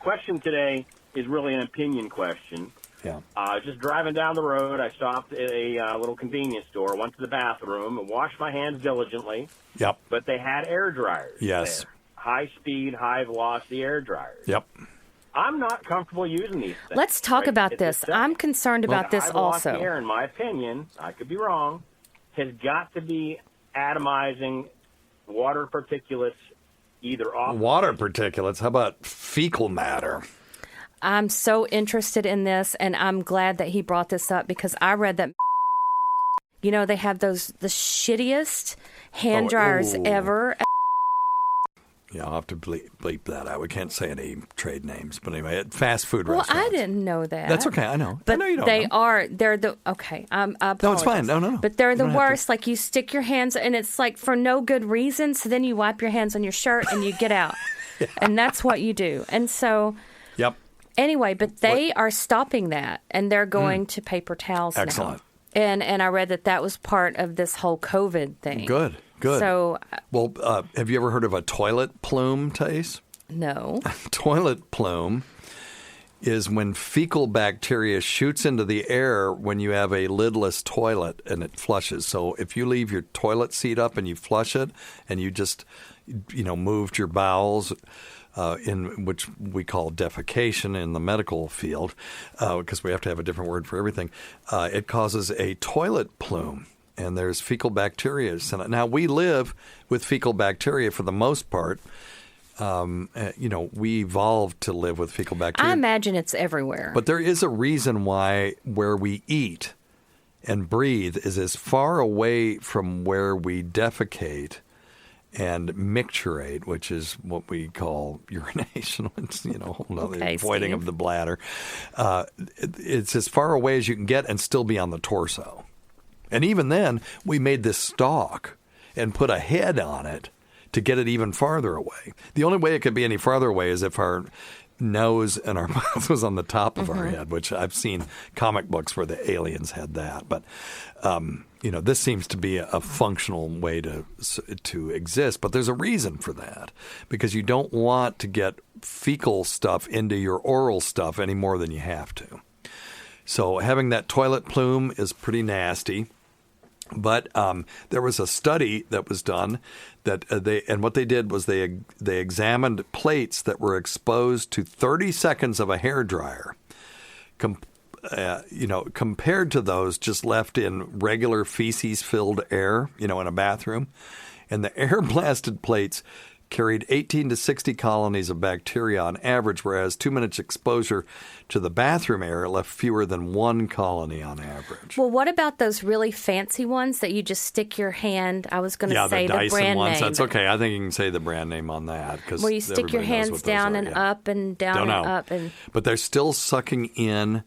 question today is really an opinion question. Yeah. Just driving down the road, I stopped at a little convenience store, went to the bathroom, and washed my hands diligently. Yep. But they had air dryers. Yes. There. High speed, high velocity air dryers. Yep. I'm not comfortable using these things. Let's talk about this. I'm concerned about this high velocity also. air, in my opinion, I could be wrong, has got to be atomizing water particulates either off. Water particulates. How about fecal matter? I'm so interested in this, and I'm glad that he brought this up because I read that, they have the shittiest hand dryers ever. Yeah, I'll have to bleep that out. We can't say any trade names. But anyway, at fast food Well, restaurants. I didn't know that. That's okay. I know. But I know you don't they know. are. They're the. Okay. I apologize. No, it's fine. No. But they're the You don't have to. worst. Like, you stick your hands, and it's like for no good reason. So then you wipe your hands on your shirt and you get out. Yeah. And that's what you do. And so. Yep. Anyway, but they are stopping that, and they're going to paper towels Excellent. now. And I read that was part of this whole COVID thing. Good. So. Well, have you ever heard of a toilet plume, Tace? No. Toilet plume is when fecal bacteria shoots into the air when you have a lidless toilet and it flushes. So if you leave your toilet seat up and you flush it and you just, moved your bowels, in which we call defecation in the medical field, because we have to have a different word for everything, it causes a toilet plume. And there's fecal bacteria in it. Now, we live with fecal bacteria for the most part. We evolved to live with fecal bacteria. I imagine it's everywhere. But there is a reason why where we eat and breathe is as far away from where we defecate and micturate, which is what we call urination. It's, Okay, voiding Steve. of the bladder. It's as far away as you can get and still be on the torso. And even then, we made this stalk and put a head on it to get it even farther away. The only way it could be any farther away is if our nose and our mouth was on the top of our head, which I've seen comic books where the aliens had that. But, this seems to be a functional way to exist. But there's a reason for that, because you don't want to get fecal stuff into your oral stuff any more than you have to. So having that toilet plume is pretty nasty. But there was a study that was done that what they did was they examined plates that were exposed to 30 seconds of a hairdryer, compared to those just left in regular feces-filled air, in a bathroom, and the air-blasted plates carried 18 to 60 colonies of bacteria on average, whereas 2 minutes exposure to the bathroom air left fewer than one colony on average. Well, what about those really fancy ones that you just stick your hand? I was going to say the the Dyson brand ones. name. That's okay. I think you can say the brand name on that. Where you stick your hands down and up and down and up. But they're still sucking in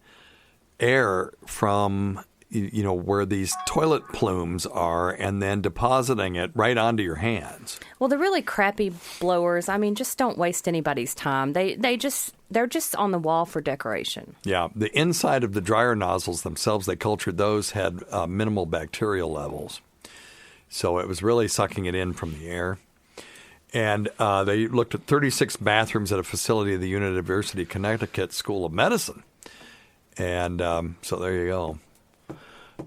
air from where these toilet plumes are and then depositing it right onto your hands. Well, the really crappy blowers, just don't waste anybody's time. They're just on the wall for decoration. Yeah. The inside of the dryer nozzles themselves, they cultured those, had minimal bacterial levels. So it was really sucking it in from the air. And they looked at 36 bathrooms at a facility of the University of Connecticut School of Medicine. And so there you go.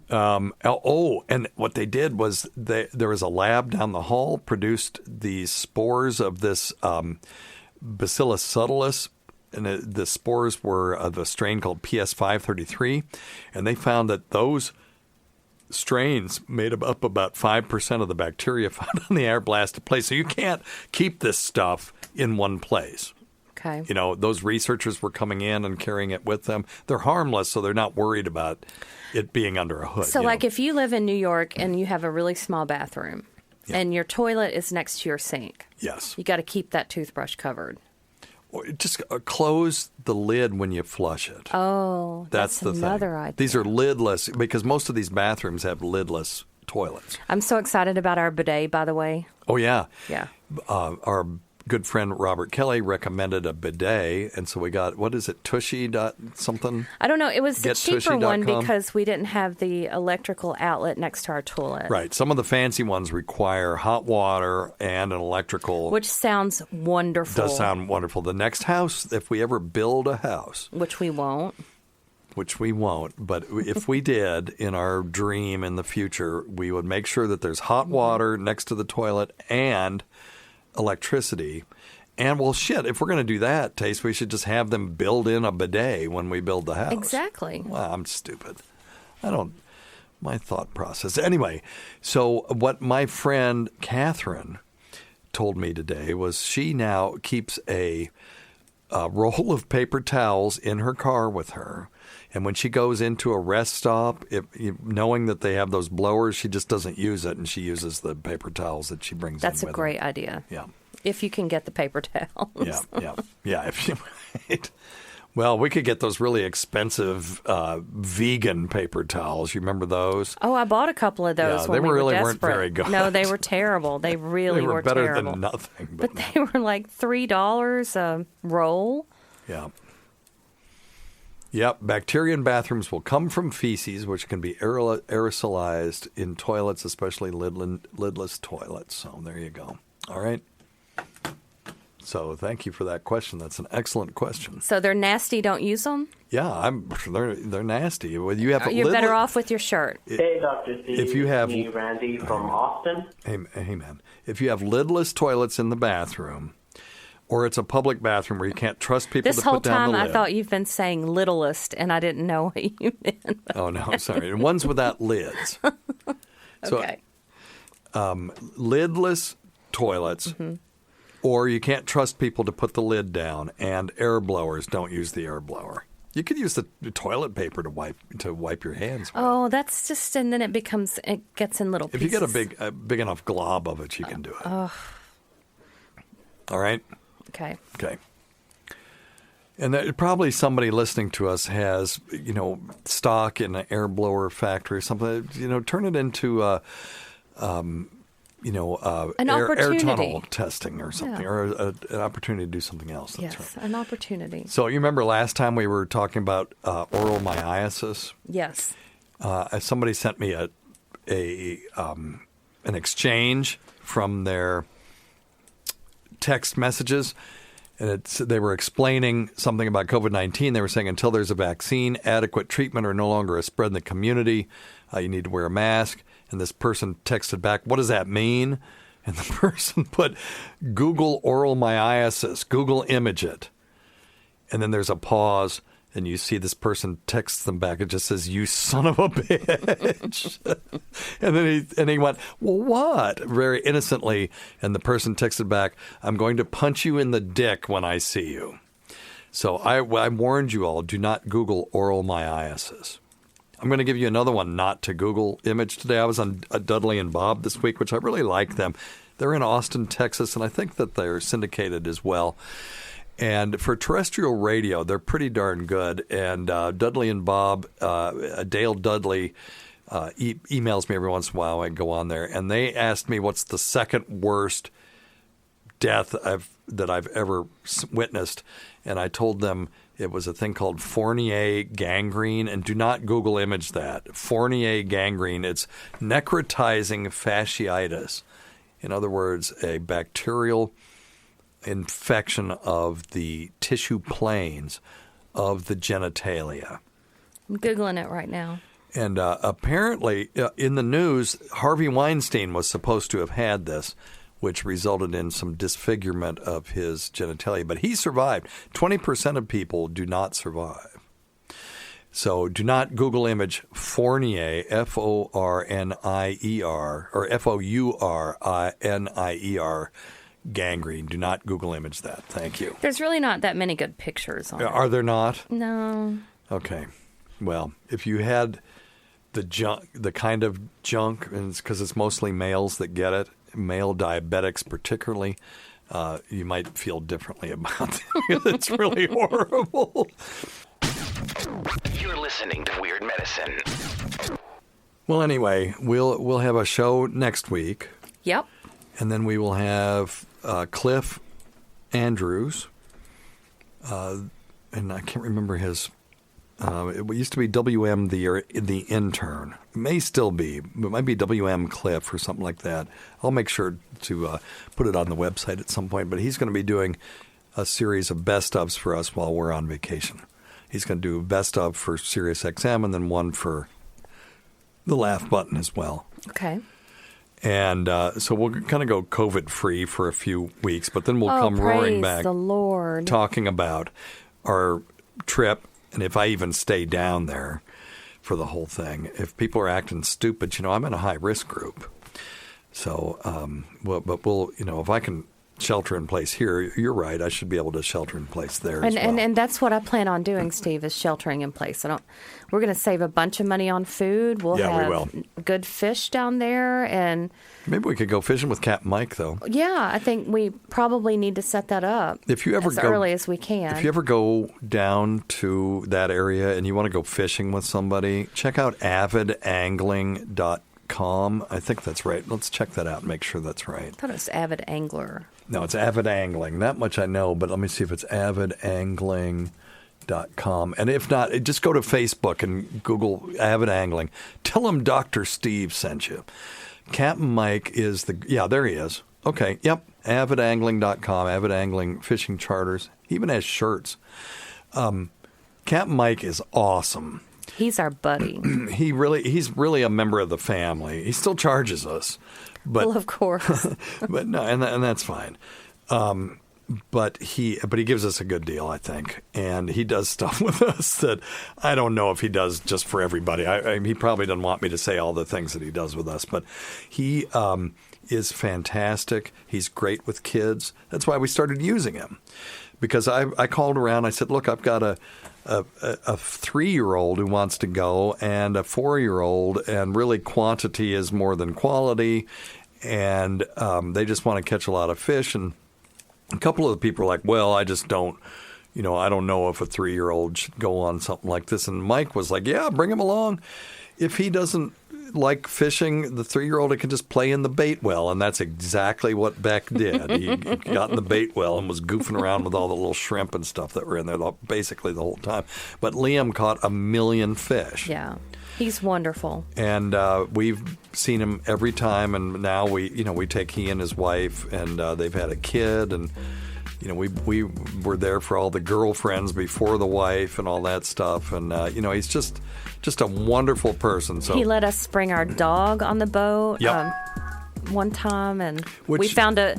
And what they did was there was a lab down the hall produced the spores of this Bacillus subtilis, and the spores were of a strain called PS533, and they found that those strains made up about 5% of the bacteria found on the air blasted place. So you can't keep this stuff in one place. Okay. Those researchers were coming in and carrying it with them. They're harmless, so they're not worried about it being under a hood. So, if you live in New York and you have a really small bathroom and your toilet is next to your sink, yes, you got to keep that toothbrush covered. Or just close the lid when you flush it. Oh, that's the another thing. idea. These are lidless, because most of these bathrooms have lidless toilets. I'm so excited about our bidet, by the way. Oh, yeah. Yeah. Our good friend Robert Kelly recommended a bidet, and so we got, what is it, Tushy something? I don't know. It was the cheaper one GetTushy.com? because we didn't have the electrical outlet next to our toilet. Right. Some of the fancy ones require hot water and an electrical. Which sounds wonderful. Does sound wonderful. The next house, if we ever build a house. Which we won't. But if we did in our dream in the future, we would make sure that there's hot water next to the toilet and electricity. And, well, shit, if we're going to do that, Tace, we should just have them build in a bidet when we build the house. Exactly. Well, I'm stupid. My thought process. Anyway, so what my friend Catherine told me today was she now keeps a roll of paper towels in her car with her. And when she goes into a rest stop, knowing that they have those blowers, she just doesn't use it, and she uses the paper towels that she brings in with her. That's a great idea. Yeah. If you can get the paper towels. Yeah. If you, right. Well, we could get those really expensive vegan paper towels. You remember those? Oh, I bought a couple of those when we were desperate. Weren't very good. No, they were terrible. They really were better terrible. than nothing. But they were like $3 a roll. Yeah. Yep, bacteria in bathrooms will come from feces, which can be aerosolized in toilets, especially lidless toilets. So there you go. All right. So thank you for that question. That's an excellent question. So they're nasty. Don't use them. Yeah, they're nasty. Well, you're better off with your shirt. Hey, Dr. Steve. If you have me, Randy from Austin. Hey, man. If you have lidless toilets in the bathroom, or it's a public bathroom where you can't trust people to put down the lid. This whole time I thought you've been saying littlest, and I didn't know what you meant. Oh, no, sorry. And ones without lids. Okay. So, lidless toilets, or you can't trust people to put the lid down, and air blowers, don't use the air blower. You could use the toilet paper to wipe your hands with. Oh, that's just, and then it gets in little pieces. If you get a big enough glob of it, you can do it. All right? Okay. And probably somebody listening to us has, stock in an air blower factory or something. Turn it into air tunnel testing or something, or an opportunity to do something else. That's right. An opportunity. So you remember last time we were talking about oral myiasis? Yes. Somebody sent me an exchange from their text messages, and they were explaining something about COVID-19. They were saying until there's a vaccine, adequate treatment, or no longer a spread in the community, you need to wear a mask. And this person texted back, what does that mean? And the person put Google oral myiasis, Google image it. And then there's a pause, and you see this person texts them back. It just says, you son of a bitch. and then he went, well, what? Very innocently. And the person texted back, I'm going to punch you in the dick when I see you. So I warned you all, do not Google oral myiasis. I'm going to give you another one not to Google image today. I was on Dudley and Bob this week, which I really like them. They're in Austin, Texas, and I think that they're syndicated as well. And for terrestrial radio, they're pretty darn good. And Dudley and Bob, Dale Dudley, emails me every once in a while. I go on there, and they asked me what's the second worst death that I've ever witnessed. And I told them it was a thing called Fournier gangrene, and do not Google image that. Fournier gangrene, it's necrotizing fasciitis. In other words, a bacterial infection of the tissue planes of the genitalia. I'm Googling it right now. And apparently, in the news, Harvey Weinstein was supposed to have had this, which resulted in some disfigurement of his genitalia. But he survived. 20% of people do not survive. So do not Google image Fournier, F-O-R-N-I-E-R, or F-O-U-R-N-I-E-R, gangrene. Do not Google image that. Thank you. There's really not that many good pictures on it. Are there not? No. Okay. Well, if you had the kind of junk, and it's because it's mostly males that get it, male diabetics particularly, you might feel differently about it. It's really horrible. You're listening to Weird Medicine. Well, anyway, we'll have a show next week. Yep. And then we will have Cliff Andrews, and I can't remember his. It used to be WM the intern. It may still be. It might be WM Cliff or something like that. I'll make sure to put it on the website at some point. But he's going to be doing a series of best ofs for us while we're on vacation. He's going to do a best of for Sirius XM and then one for the Laugh Button as well. Okay. And so we'll kind of go COVID-free for a few weeks, but then we'll come roaring back, the Lord, talking about our trip and if I even stay down there for the whole thing. If people are acting stupid, I'm in a high-risk group. So, but we'll, if I can shelter in place here, you're right, I should be able to shelter in place there as well. And that's what I plan on doing, Steve, is sheltering in place. We're going to save a bunch of money on food. We'll have good fish down there, and maybe we could go fishing with Captain Mike, though. Yeah, I think we probably need to set that up early as we can. If you ever go down to that area and you want to go fishing with somebody, check out avidangling.com. I think that's right. Let's check that out and make sure that's right. I thought it was Avid Angler. No, it's Avid Angling. That much I know, but let me see if it's avidangling.com. And if not, just go to Facebook and Google Avid Angling. Tell them Dr. Steve sent you. Captain Mike is there he is. Okay, yep, avidangling.com, Avid Angling Fishing Charters. He even has shirts. Captain Mike is awesome. He's our buddy. He's really a member of the family. He still charges us. But, well, of course. But no, and that's fine. But he gives us a good deal, I think, and he does stuff with us that I don't know if he does just for everybody. He probably doesn't want me to say all the things that he does with us, but he is fantastic. He's great with kids. That's why we started using him, because I called around. I said, look, I've got a 3-year-old who wants to go and a 4-year-old, and really quantity is more than quality, and they just want to catch a lot of fish. And a couple of the people are like, well, I just don't, I don't know if a 3-year-old should go on something like this. And Mike was like, yeah, bring him along. If he doesn't like fishing, the 3-year-old can just play in the bait well. And that's exactly what Beck did. He got in the bait well and was goofing around with all the little shrimp and stuff that were in there basically the whole time. But Liam caught 1 million fish. Yeah. He's wonderful. And we've seen him every time. And now we take he and his wife, and they've had a kid. And, we were there for all the girlfriends before the wife and all that stuff. And, he's just a wonderful person. So he let us bring our dog on the boat. Yep. One time, and we found a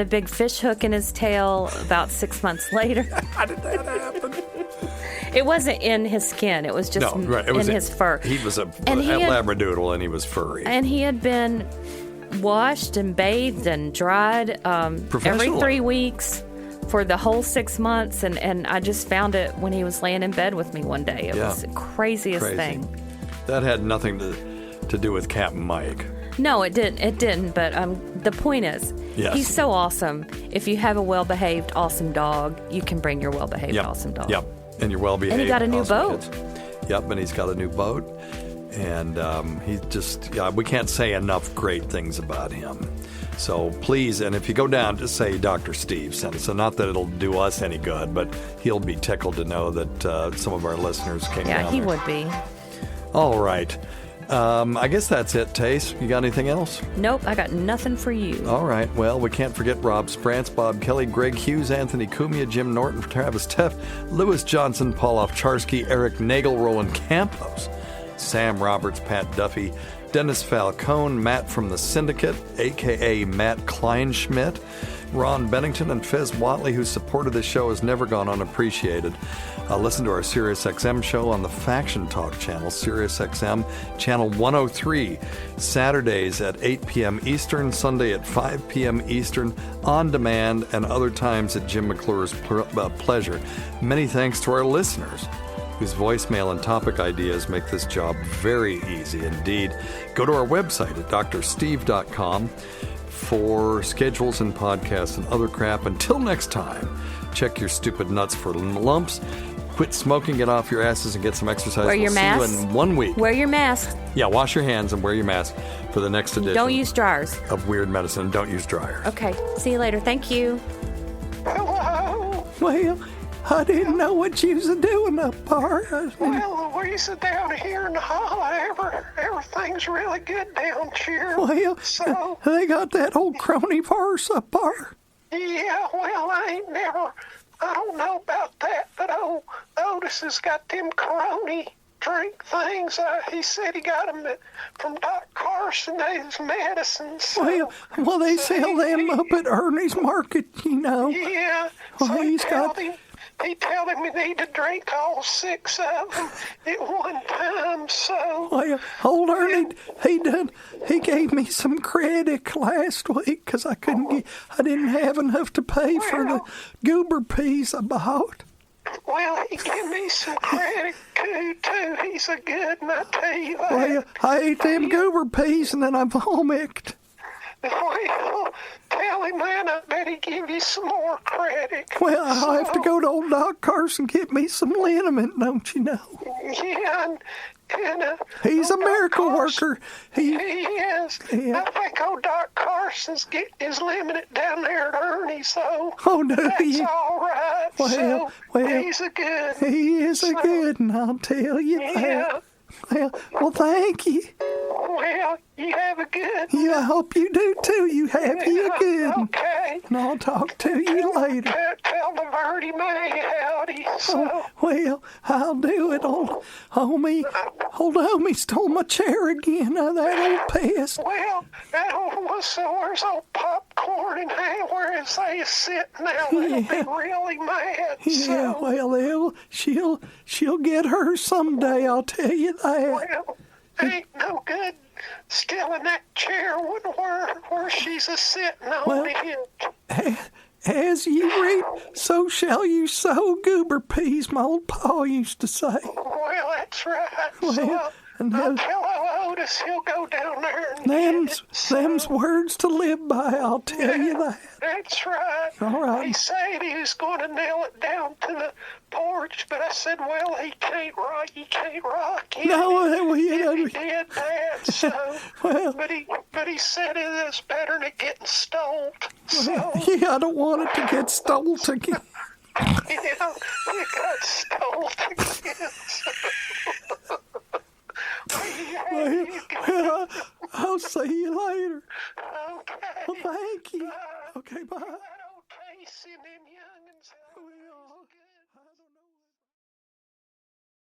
big fish hook in his tail about 6 months later. How did that happen? It wasn't in his skin. It was just in his fur. He was a Labradoodle, and he was furry. And he had been washed and bathed and dried every 3 weeks for the whole 6 months. And I just found it when he was laying in bed with me one day. It was the craziest thing. That had nothing to do with Captain Mike. No, it didn't. But the point is, he's so awesome. If you have a well-behaved, awesome dog, you can bring your well-behaved, awesome dog. Yep. And you're well-behaved. And he got a new boat. Kids. Yep, and he's got a new boat. And he just, we can't say enough great things about him. So please, and if you go down, just say Dr. Steve sent us. So not that it'll do us any good, but he'll be tickled to know that some of our listeners came down. Yeah, he would be. All right. I guess that's it, Tace. You got anything else? Nope, I got nothing for you. All right. Well, we can't forget Rob Sprance, Bob Kelly, Greg Hughes, Anthony Cumia, Jim Norton, Travis Teff, Lewis Johnson, Paul Ovcharski, Eric Nagel, Roland Campos, Sam Roberts, Pat Duffy, Dennis Falcone, Matt from the Syndicate, a.k.a. Matt Kleinschmidt, Ron Bennington, and Fez Watley, whose support of this show has never gone unappreciated. Listen to our SiriusXM show on the Faction Talk channel, SiriusXM, channel 103, Saturdays at 8 p.m. Eastern, Sunday at 5 p.m. Eastern, on demand, and other times at Jim McClure's pleasure. Many thanks to our listeners, whose voicemail and topic ideas make this job very easy indeed. Go to our website at drsteve.com for schedules and podcasts and other crap. Until next time, check your stupid nuts for lumps, quit smoking, get off your asses, and get some exercise. Wear your mask. See you in 1 week. Wear your mask. Yeah, wash your hands and wear your mask for the next edition. Don't use dryers. Of Weird Medicine. Don't use dryers. Okay. See you later. Thank you. Hello. Well, I didn't know what you was doing up there. Well, Louisa, down here in the holler, everything's really good down here. Well, so they got that old crony purse up there. Yeah, well, I don't know about that, but Otis has got them crony drink things. He said he got them from Doc Carson, those medicines. So, well, they sell them up at Ernie's Market, you know. Yeah, well, so he told him he need to drink all 6 of them at one time, so... Well, old Ernie, he gave me some credit last week because I didn't have enough to pay for the Goober peas I bought. Well, he gave me some credit, too. He's a good one, I tell you that. Well, I ate them Goober peas and then I vomited. Well, tell him then, I bet he give you some more credit. Well, I'll have to go to old Doc Carson and get me some liniment, don't you know? Yeah, and he's a miracle worker. He is. Yeah. I think old Doc Carson's getting his limited down there at Ernie's, though. Oh, no. That's all right. Well, he's a good. He is a good, and I'll tell you that. Well, thank you. Well, you have a good one. Yeah, I hope you do too. You have you a good one. Okay. And I'll talk to you later. Tell the Verdi May howdy. So. Well, I'll do it. Old homie stole my chair again. That old pest. Well, that old where's old popcorn and where is they sitting now? They'll be really mad. Yeah, so. Well, she'll get her someday. I'll tell you that. Well, ain't no good still in that chair where she's a sitting on it. As you reap, so shall you sow. Goober peas, my old pa used to say. Well, that's right. Well, I'll tell Otis he'll go down there and them's words to live by, I'll tell you that. That's right. All right. He said he was going to nail it down to the porch, but I said, well, he can't rock it. No, he did that, so. Well, but he said it is better than it getting stole. So. Yeah, I don't want it to get stole again. It got stole again. Well, I'll see you later. Okay. Well, thank you. Okay, bye. Tacie and them youngins.